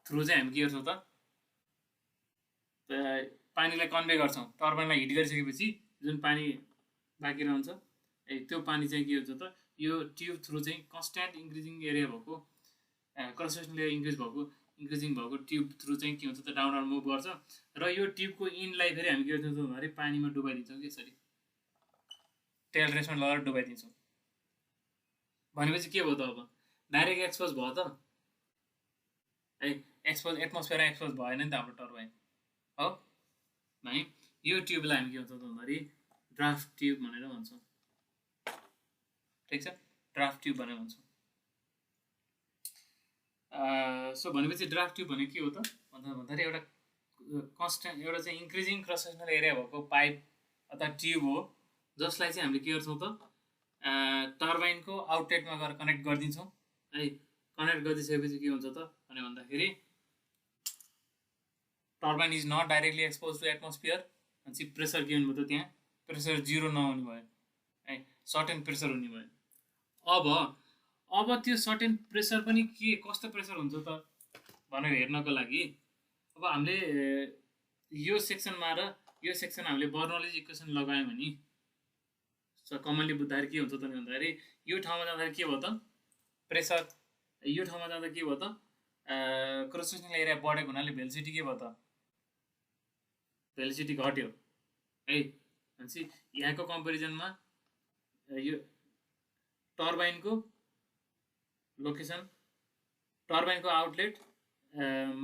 A: थ्रु चाहिँ हामी के गर्छौँ त पानीलाई कन्भे गर्छौँ। टर्बाइनलाई हिट गरिसकेपछि जुन पानी बाँकी रहन्छ त्यो पानी चाहिँ के हुन्छ त, यो ट्युब थ्रु चाहिँ कन्स्ट्यान्ट इन्क्रिजिङ एरिया भएको क्रस सेक्सनल एरिया इन्क्रिजिङ भएको ट्युब थ्रु चाहिँ के हुन्छ त डाउनवार्ड मुभ गर्छ। र यो ट्युबको इनलाई फेरि हामी के गर्छौँ भन्दाखेरि पानीमा डुबाइदिन्छौँ कि यसरी टेल रेसमा लगाएर डुबाइदिन्छौँ। भनेपछि के भयो त, अब डाइरेक्ट एक्सपोज भयो त है, एक्सपोज एटमोस्फियरमा एक्सपोज भएन नि त हाम्रो टर्बाइन हो है। यो ट्युबलाई हामी के भन्छौँ त भन्दाखेरि ड्राफ्ट ट्युब भनेर भन्छौँ। ठिक छ, ड्राफ्ट ट्युब भनेर भन्छौँ। सो भनेपछि ड्राफ्ट ट्युब भनेको के हो त भन्दाखेरि एउटा कन्स्ट्यान्ट एउटा चाहिँ इन्क्रिजिङ क्रस सेक्सनल एरिया भएको पाइप अथवा ट्युब हो, जसलाई चाहिँ हामीले के गर्छौँ त टर्बाइनको आउटलेटमा गएर कनेक्ट गरिदिन्छौँ है। कनेक्ट गरिदिइसकेपछि के हुन्छ त भन्दाखेरि turbine is not directly expose to atmosphere, भनेपछि प्रेसर के हुनु भयो त, त्यहाँ प्रेसर जिरो नहुने भयो है, सर्टेन प्रेसर हुने भयो। अब त्यो सर्टेन प्रेसर पनि के कस्तो प्रेसर हुन्छ त भनेर हेर्नको लागि अब हामीले यो सेक्सनमा र यो सेक्सन हामीले बर्नौलीज इक्वेसन लगायौँ भने कमनली बुझ्दाखेरि के हुन्छ त भन्दाखेरि यो ठाउँमा जाँदाखेरि के भयो त प्रेसर, यो ठाउँमा जाँदा के भयो त क्रस सेक्सनल एरिया बढेको हुनाले भेलोसिटी के भयो त, भेलोसिटी घट्यो है। भनेपछि यहाँको कम्पेरिजनमा यो टर्बाइनको लोकेसन, टर्बाइनको आउटलेट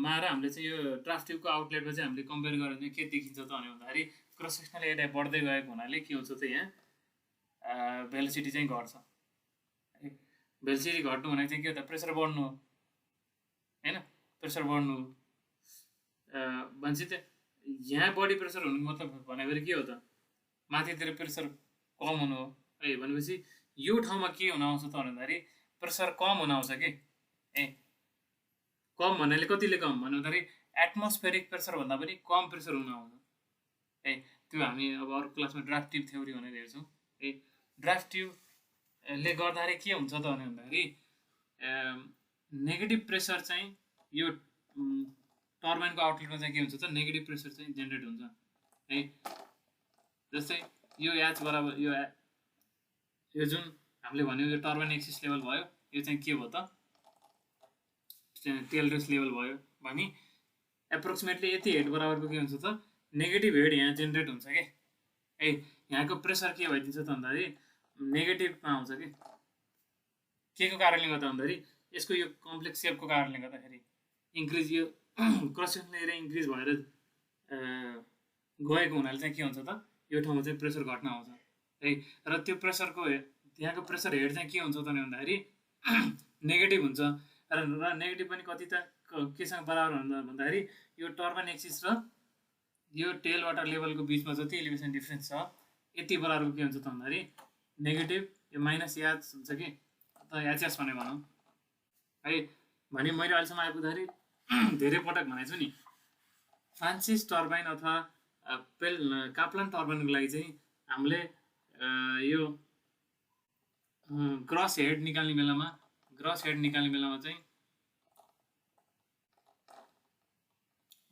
A: मा र हामीले चाहिँ यो ड्राफ्ट ट्युबको आउटलेटमा चाहिँ हामीले कम्पेयर गरेर चाहिँ के देखिन्छ त भन्दाखेरि क्रस सेक्सनल एरिया बढ्दै गएको हुनाले के हुन्छ त यहाँ भेलोसिटी चाहिँ घट्छ है। भेलोसिटी घट्नु भनेको चाहिँ के हो त, प्रेसर बढ्नु हो होइन, प्रेसर बढ्नु भनेपछि त यहाँ बढी प्रेसर हुनुको मतलब भनेको के हो त, माथितिर प्रेसर कम हुनु हो है। भनेपछि यो ठाउँमा के हुन आउँछ त भन्दाखेरि प्रेसर कम हुन आउँछ कि कम भन्नाले कतिले कम भन्दाखेरि एटमोस्फेरिक प्रेसर भन्दा पनि कम प्रेसर हुन आउँछ है। त्यो हामी अब अरू क्लासमा ड्राफ्ट ट्युब थ्योरी भनेर हेर्छौँ है। ड्राफ्ट ट्युबले गर्दाखेरि के हुन्छ त भन्दाखेरि नेगेटिभ प्रेसर चाहिँ यो टर्बाइनको आउटलेटमा चाहिँ के हुन्छ त नेगेटिभ प्रेसर चाहिँ जेनेरेट हुन्छ है। जस्तै यो एच बराबर यो जुन हामीले भन्यो यो टर्बाइन एक्सिस लेभल भयो, यो चाहिँ के भयो त टेल रेस लेभल भयो भने एप्रोक्सिमेटली यति हेड बराबरको के हुन्छ त नेगेटिभ हेड यहाँ जेनेरेट हुन्छ कि है। यहाँको प्रेसर के भइदिन्छ त भन्दाखेरि नेगेटिभमा आउँछ कि के को कारणले गर्दा भन्दाखेरि यसको यो कम्प्लेक्स सेपको कारणले गर्दाखेरि इन्क्रिज यो क्रस सेक्सनल एरिया इन्क्रिज भएर गएको हुनाले चाहिँ के हुन्छ त यो ठाउँमा चाहिँ प्रेसर घट्न आउँछ है। र त्यो प्रेसरको यहाँको प्रेसर हेड चाहिँ के हुन्छ त भन्दाखेरि नेगेटिभ हुन्छ र नेगेटिभ पनि कति त केसँग बराबर भन्दाखेरि यो टर्बाइन एक्सिस र यो टेल वाटर लेभलको बिचमा जति एलिभेसन डिफ्रेन्स छ यति बराबरको के हुन्छ त भन्दाखेरि नेगेटिभ यो माइनस याच हुन्छ कि अथवा एचएस भने भनौँ है। भने मैले अहिलेसम्म आइपुग्दाखेरि धेरै पटक भनेको छु नि, फ्रान्सिस टर्बाइन अथवा काप्लान टर्बाइनको लागि चाहिँ हामीले यो ग्रस हेड निकाल्ने बेलामा चाहिँ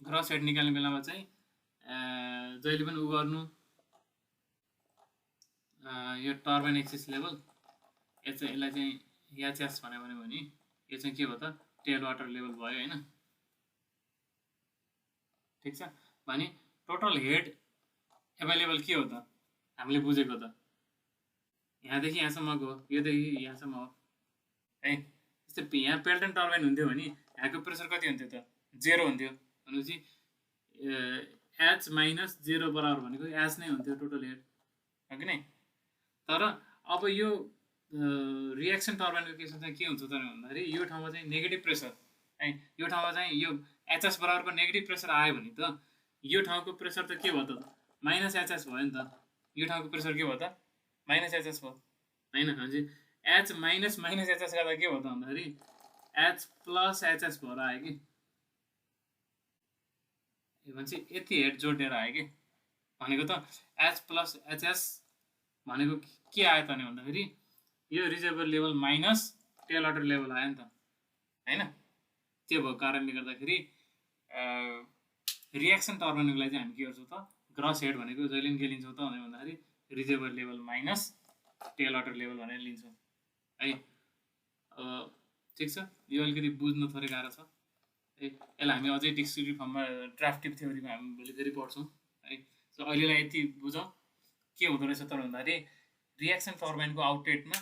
A: ग्रस हेड निकाल्ने बेलामा चाहिँ जहिले पनि उ गर्नु यो टर्बाइन एक्सिस लेभल यसलाई चाहिँ एचएस भन्यो भने यो चाहिँ के हो त टेल वाटर लेभल भयो हैन ठीक छ भने टोटल हेड एभाइलेबल के हो त हामीले बुझेको त यहाँदेखि यहाँसम्मको योदेखि यहाँसम्म हो है जस्तै यहाँ पेल्टन टर्बाइन हुन्थ्यो भने यहाँको प्रेसर कति हुन्थ्यो त 0 हुन्थ्यो भनेपछि एच माइनस 0 बराबर भनेको एच नै हुन्थ्यो टोटल हेड हो कि नै तर अब यो रिएक्सन टर्बाइनको केसमा चाहिँ के हुन्छ त भन्दाखेरि यो ठाउँमा चाहिँ नेगेटिभ प्रेसर है यो ठाउँमा चाहिँ यो एचएस बराबरको नेगेटिभ प्रेसर आयो भने त यो ठाउँको प्रेसर त के भयो त माइनस एचएस भयो नि त यो ठाउँको प्रेसर के भयो त माइनस एचएस भयो हैन भनेपछि एच माइनस माइनस एचएस गर्दा के भयो त भन्दाखेरि एच प्लस एचएस भएर आयो कि यो भन्छ यति हेड जोडेर आयो कि भनेको त एच प्लस एचएस भनेको के आयो त भन्दाखेरि यो reservoir level minus tail water level आयो नि त हैन त्यो भएको कारणले गर्दाखेरि रिएक्सन टर्बाइनको लागि चाहिँ हामी के गर्छौँ त ग्रस हेड भनेको जहिले पनि के लिन्छौँ त भन्दाखेरि reservoir level minus tail water level भनेर लिन्छौँ है ठिक छ यो अलिकति बुझ्न थोरै गाह्रो छ है यसलाई हामी अझै डिस्क्रिप्टिभ फर्ममा ड्राफ्टिभ थ्योरीमा हामी भोलि फेरि पढ्छौँ है सो अहिलेलाई यति बुझौँ के हुँदो रहेछ त भन्दाखेरि रिएक्सन टर्बाइनको आउटलेटमा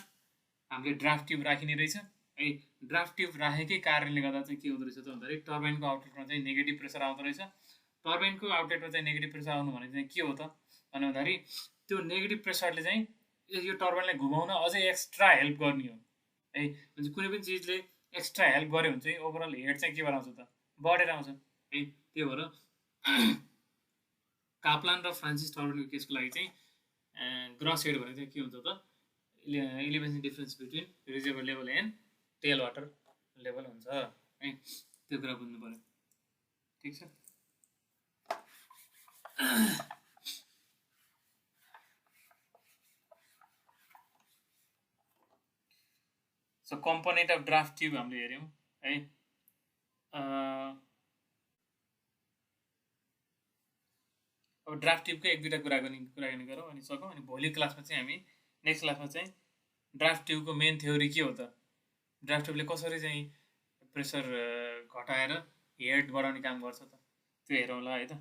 A: हामीले ड्राफ्ट ट्युब राखिने रहेछ है ड्राफ्ट ट्युब राखेकै कारणले गर्दा चाहिँ के हुँदो रहेछ त भन्दाखेरि टर्बाइनको आउटलेटमा चाहिँ नेगेटिभ प्रेसर आउँदो रहेछ टर्बाइनको आउटलेटमा चाहिँ नेगेटिभ प्रेसर आउनु भनेको चाहिँ के हो त भन्दाखेरि त्यो नेगेटिभ प्रेसरले चाहिँ यो टर्बाइनलाई घुमाउन अझै एक्स्ट्रा हेल्प गर्ने हो है कुनै पनि चिजले एक्स्ट्रा हेल्प गर्यो भने चाहिँ ओभरअल हेड चाहिँ के भएर आउँछ त बढेर आउँछ है त्यो भएर काप्लान र फ्रान्सिस टर्बाइनको केसको लागि चाहिँ ग्रस हेड भनेको चाहिँ के हुन्छ त elevation difference between reservoir level and tail water level हुन्छ है त्यो कुरा बुझ्नु पर्यो ठिक छ so component of draft tube हामीले हेऱ्यौँ है अब ड्राफ्ट ट्युबकै एक दुईवटा कुराकानी गरौँ अनि सकौँ अनि भोलि क्लासमा चाहिँ हामी नेक्स्ट क्लासमा चाहिँ ड्राफ्ट ट्युबको मेन थ्योरी के हो त ड्राफ्ट ट्युबले कसरी चाहिँ प्रेसर घटाएर हेड बढाउने काम गर्छ त त्यो हेरौँला है त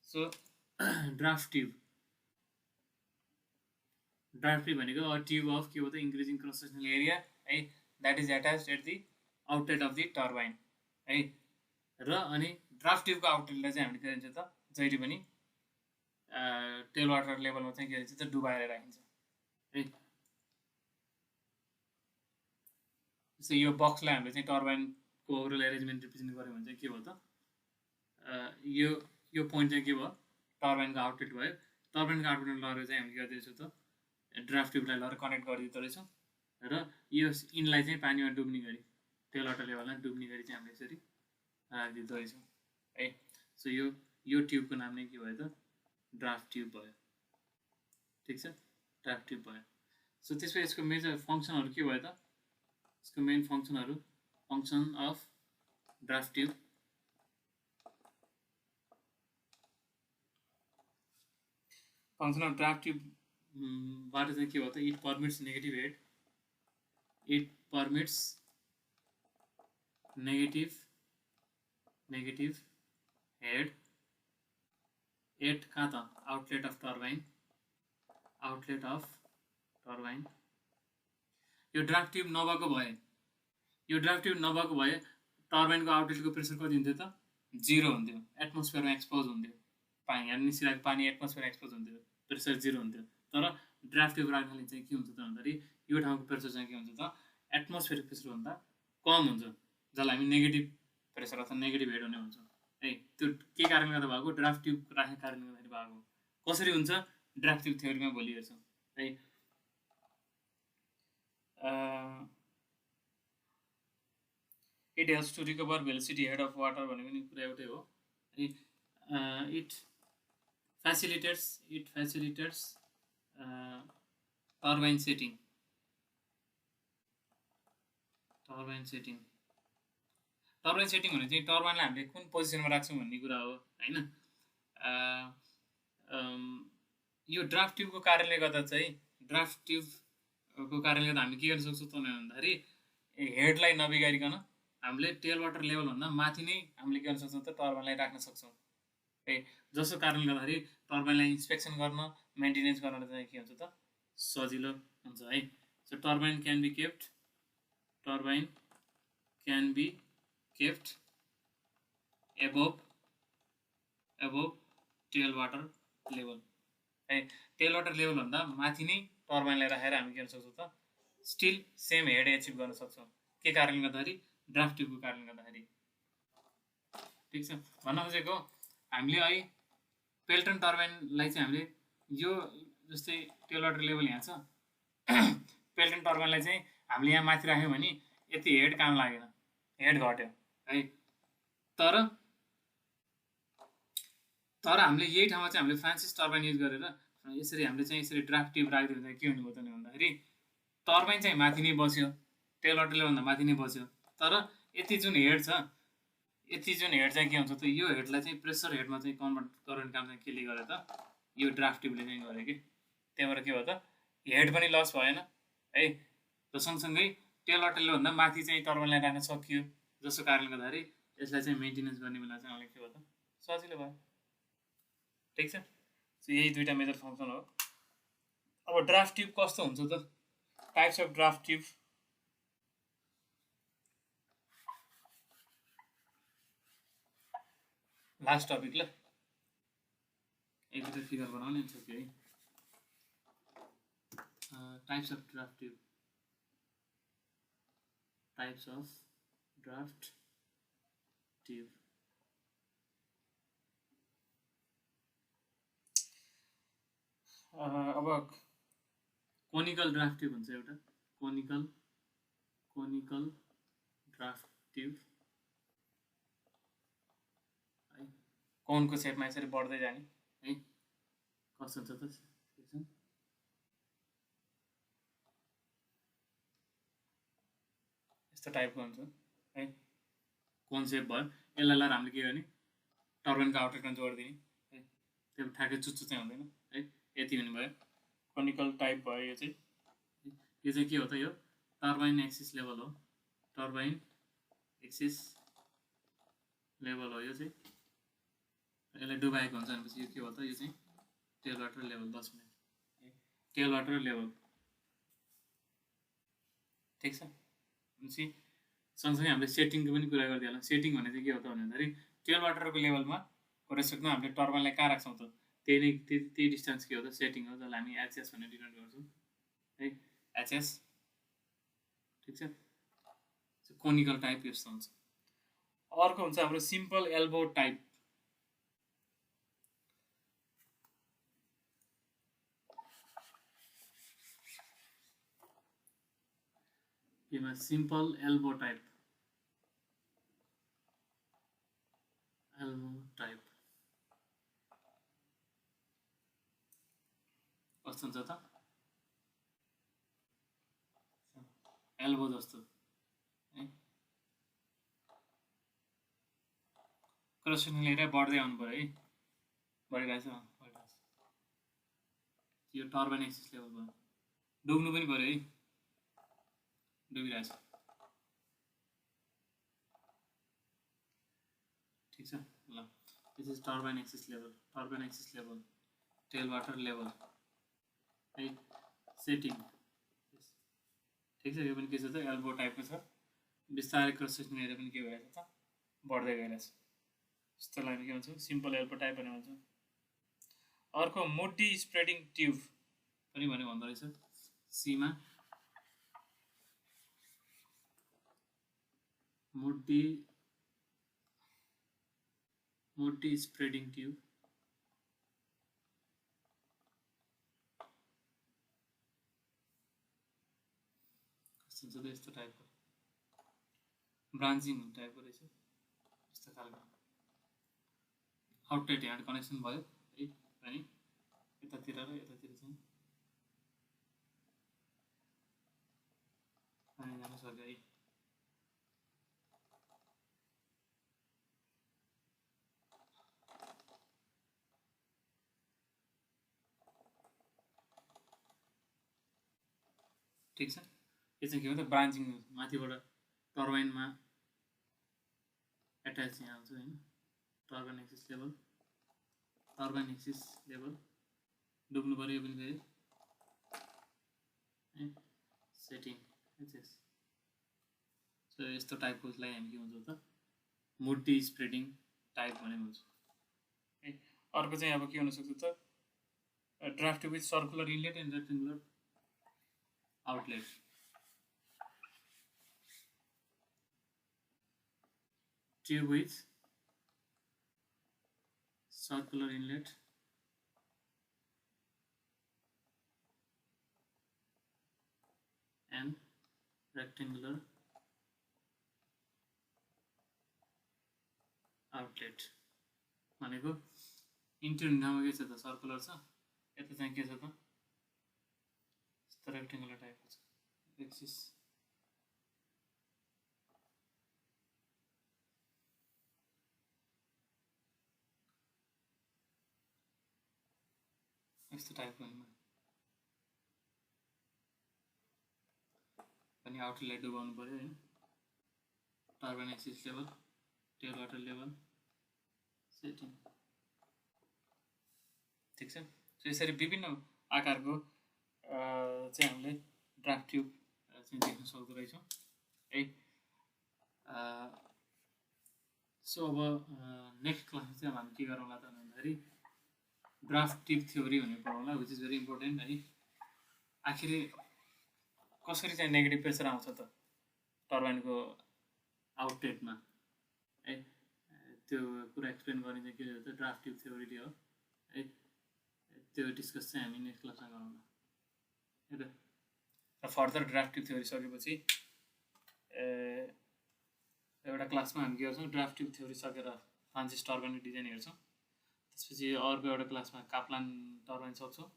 A: सो ड्राफ्ट ट्युब भनेको अ ट्युब अफ के हो त इन्क्रिजिङ क्रस सेक्सनल एरिया है that is attached at the outlet of the turbine है र अनि ड्राफ्ट ट्युबको आउटलेटलाई चाहिँ हामीले के भन्छ त जहिले पनि टेल वाटर लेभलमा चाहिँ के भन्छ त डुबाएर राखिन्छ है जस्तै यो बक्सलाई हामीले चाहिँ टर्बाइनको ओभरअल एरेन्जमेन्ट रिप्रेजेन्ट गऱ्यो भने चाहिँ के भयो त यो पोइन्ट चाहिँ के भयो टर्बाइनको आउटलेट भयो टर्बाइनको आउटलेट लगेर चाहिँ हामीले के गर्दैछौँ त ड्राफ्ट ट्युबलाई लगेर कनेक्ट गरिदिँदो रहेछौँ र यो इनलाई चाहिँ पानीमा डुब्ने गरी टेल वाटर लेभलमा डुब्ने गरी चाहिँ हामीले यसरी राखिदिँदो रहेछौँ है सो यो ट्युबको नाम नै के भयो त ड्राफ्ट ट्युब भयो ठिक छ ड्राफ्ट ट्युब भयो सो त्यसपछि यसको मेजर फङ्सनहरू के भयो त यसको मेन फङ्सनहरू function of draft tube function of draft ट्युबबाट चाहिँ के भयो त it permits negative head it permits negative head at कहाँ त आउटलेट अफ टर्बाइन यो ड्राफ्ट ट्युब नभएको भए टर्बाइनको आउटलेटको प्रेसर कति हुन्थ्यो त 0 हुन्थ्यो एटमोस्फियरमा एक्सपोज हुन्थ्यो पानी यहाँ निस्किरहेको पानी एटमोस्फियर एक्सपोज हुन्थ्यो प्रेसर 0 हुन्थ्यो तर ड्राफ्ट ट्युब राख्नाले चाहिँ के हुन्छ त भन्दाखेरि यो ठाउँको प्रेसर चाहिँ के हुन्छ त एटमोस्फियरिक प्रेसरभन्दा कम हुन्छ जसलाई हामी नेगेटिभ प्रेसर अथवा नेगेटिभ हेड हुने भन्छौँ है त्यो के कारणले गर्दा भएको ड्राफ्ट ट्युब राखेको कारणले गर्दाखेरि भएको कसरी हुन्छ ड्राफ्ट ट्युब थ्योरीमा भोलि हेर्छौँ है it helps to recover velocity head of water भनेको नि कुरा एउटै हो है it facilitates turbine setting turbine setting भने चाहिँ टर्बाइनलाई हामीले कुन पोजिसनमा राख्छौँ भन्ने कुरा हो होइन। यो ड्राफ्ट ट्युबको कारणले गर्दा चाहिँ ड्राफ्ट ट्युबको कारणले गर्दा हामीले के गर्न सक्छौँ त भन्दाखेरि हेडलाई नबिगारिकन हामीले टेल वाटर लेभलभन्दा माथि नै हामीले के गर्न सक्छौँ त टर्बाइनलाई राख्न सक्छौँ है। जसको कारणले गर्दाखेरि टर्बाइनलाई इन्सपेक्सन गर्न मेन्टेनेन्स गर्न चाहिँ के हुन्छ त सजिलो हुन्छ है। So turbine can be kept above tail water level है। टेल वाटर लेभलभन्दा माथि नै टर्बाइनलाई राखेर हामी के गर्न सक्छौँ त स्टिल सेम हेड एचिभ गर्न सक्छौँ। के कारणले गर्दाखेरि ड्राफ्ट ट्युबको कारणले गर्दाखेरि। ठिक छ, भन्न खोजेको हामीले है पेल्टन टर्बाइनलाई चाहिँ हामीले यो जस्तै टेल वाटर लेभल यहाँ छ पेल्टन टर्बाइनलाई चाहिँ हामीले यहाँ माथि राख्यौँ भने यति हेड काम लागेन, हेड घट्यो है। तर हामीले यही ठाउँमा चाहिँ हामीले फ्रान्सिस टर्बाइन युज गरेर यसरी हामीले चाहिँ यसरी ड्राफ्ट ट्युब राखिदियो भने के हुनुभयो त भन्दाखेरि टर्बाइन चाहिँ माथि नै बस्यो, टेल वाटर लेभलभन्दा माथि नै बस्यो, तर यति जुन हेड चाहिँ के हुन्छ त यो हेडलाई चाहिँ प्रेसर हेडमा चाहिँ कन्भर्ट गर्ने काम चाहिँ केले गर्यो त यो ड्राफ्ट ट्युबले चाहिँ गर्यो कि। त्यही भएर के भयो त हेड पनि लस भएन है, र सँगसँगै टेल वाटर लेभलभन्दा माथि चाहिँ टर्बाइनलाई राख्न सकियो, जसको कारणले गर्दाखेरि यसलाई चाहिँ मेन्टेनेन्स गर्ने बेला चाहिँ हामीलाई के भयो त सजिलो भयो। ठिक छ, सो यही दुईवटा मेजर फङ्सन हो। अब ड्राफ्ट ट्युब कस्तो हुन्छ त, types of draft tube. Last topic ल, एक दुईवटा फिगर बनाउने हुन्छ कि है। Types of draft tube, types of draft tube. अब कोनिकल ड्राफ्ट ट्युब हुन्छ एउटा, कोनिकल ड्राफ्ट ट्युब है, कोनको सेपमा यसरी बढ्दै जाने है। कस्तो हुन्छ त यस्तो टाइपको हुन्छ है, कोन सेप भयो। यसलाई लाएर हामीले के गर्ने टर्बाइनको आउटलेटमा जोडिदिने है, त्यो ठ्याक्कै चुच्चो चाहिँ हुँदैन है। यति हुने भयो कोनिकल टाइप भयो। यो चाहिँ के हो त यो टर्बाइन एक्सिस लेभल हो, टर्बाइन एक्सिस लेभल हो यो चाहिँ। यसलाई डुबाएको हुन्छ भनेपछि यो के हो त यो चाहिँ टेल वाटर लेभल 10 मिनट है, टेल वाटर लेभल। ठिक छ, भनेपछि सँगसँगै हामीले सेटिङको पनि कुरा गरिदिइहाल्यौँ। सेटिङ भने चाहिँ के हो त भन्दाखेरि टेल वाटरको लेभलमा रेस्पेक्टमा हामीले टर्बाइनलाई कहाँ राख्छौँ त त्यही डिस्टेन्स के हो त सेटिङ हो, जसलाई हामी एचएस भनेर डिनोट गर्छौँ है, एचएस। ठिक छ, कोनिकल टाइप यस्तो हुन्छ। अर्को हुन्छ हाम्रो सिम्पल एल्बो टाइप। यसमा सिम्पल एल्बो टाइप कस्तो हुन्छ त एल्बो जस्तो है, क्रस सेक्सन लिएर बढ्दै आउनु पऱ्यो है, बढिरहेछ यो टर्बाइन एक्सिस लेभल भयो, डुब्नु पनि पऱ्यो है, डुबिरहेछ। ठिक छ ल, this is turbine axis level, tail water level है, सेटिङ। ठिक छ, यो पनि के छ त एल्बो टाइपको छ, बिस्तारै क्रस सेक्सन लिएर पनि के भइरहेछ त बढ्दै गइरहेछ। यस्तोलाई के भन्छौँ सिम्पल एल्बो टाइप भनेर भन्छौँ। अर्को मुडी स्प्रेडिङ ट्युब पनि भने भन्दो रहेछ सीमा, मुडी स्प्रेडिङ ट्युब। कस्तो हुन्छ त यस्तो टाइपको ब्रान्चिङ टाइपको रहेछ, यस्तो खालको आउटलेट ह्यान्ड कनेक्सन भयो है, अनि यतातिर र यतातिर चाहिँ पानी जान सक्यो है। ठिक छ। यो चाहिँ के भन्छ ब्रान्चिङ माथिबाट टर्बाइनमा एट्याच यहाँ आउँछ हैन, टर्बाइन एक्सिस लेभल डुब्नु पर्यो यो पनि फेरि है सेटिङ एचएस। सो यस्तो टाइपकोलाई हामी के भन्छौँ त मुडी स्प्रेडिङ टाइप भनेर भन्छौँ है। अर्को चाहिँ अब के हुन सक्छ त draft with circular inlet and rectangular outlet. Tube with circular inlet and rectangular outlet भनेको इन्टरन ठाउँमा के छ त सर्कुलर छ, यता चाहिँ के छ त यस्तो रेक्टेङ्गुलर टाइपको छ एक्सिस। यस्तो टाइपको पनि आउटलेट डुबाउनु पर्यो हैन। Turbine axis level, tail water level setting ठिक छ। सो यसरी विभिन्न आकारको चाहिँ हामीले ड्राफ्ट ट्युब चाहिँ देख्न सक्दो रहेछौँ है। सो अब नेक्स्ट क्लासमा चाहिँ हामी के गरौँला त भन्दाखेरि ड्राफ्ट ट्युब थ्योरी भनेर पढाउँला, विच इज भेरी इम्पोर्टेन्ट है। आखिर कसरी चाहिँ नेगेटिभ प्रेसर आउँछ त टर्बाइनको आउटलेटमा है, त्यो कुरा एक्सप्लेन गर्ने चाहिँ के हो त ड्राफ्ट ट्युब थ्योरी हो है। त्यो डिस्कस चाहिँ हामी नेक्स्ट क्लासमा गरौँला है त। र फर्दर ड्राफ्ट ट्युब थ्योरी सकेपछि एउटा क्लासमा हामी के गर्छौँ ड्राफ्ट ट्युब थ्योरी सकेर फ्रान्सिस टर्बाइनको डिजाइन हेर्छौँ। त्यसपछि अर्को एउटा क्लासमा काप्लान टर्बाइन सक्छौँ।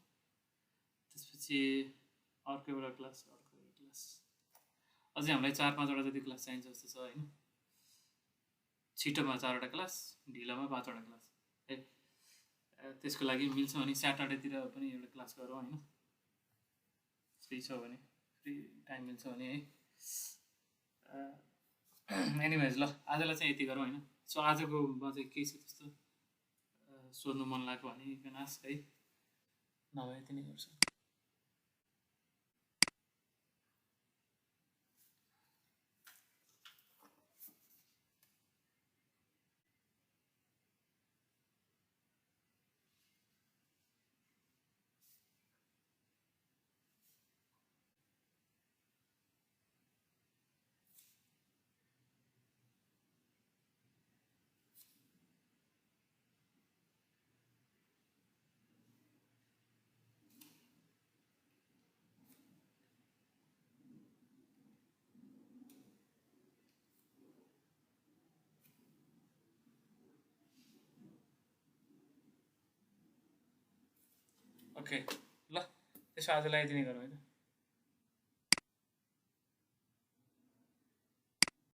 A: त्यसपछि अर्को एउटा क्लास अझै हामीलाई 4-5वटा जति क्लास चाहिन्छ जस्तो छ हैन। छिटोमा 4वटा क्लास, ढिलोमा 5वटा क्लास है। त्यसको लागि मिल्छ भने स्याटरडेतिर पनि एउटा क्लास गरौँ हैन, फ्री छ भने, फ्री टाइम मिल्छ भने है। एनिवेज ल आजलाई चाहिँ यति गरौँ हैन। सो आजकोमा चाहिँ के छ त्यस्तो सोध्नु मन लाग्यो भने यु क्यान आस्क है, नभए यति नै गर्छु। ओके ल त्यसो आजलाई यति नै गरौँ है त।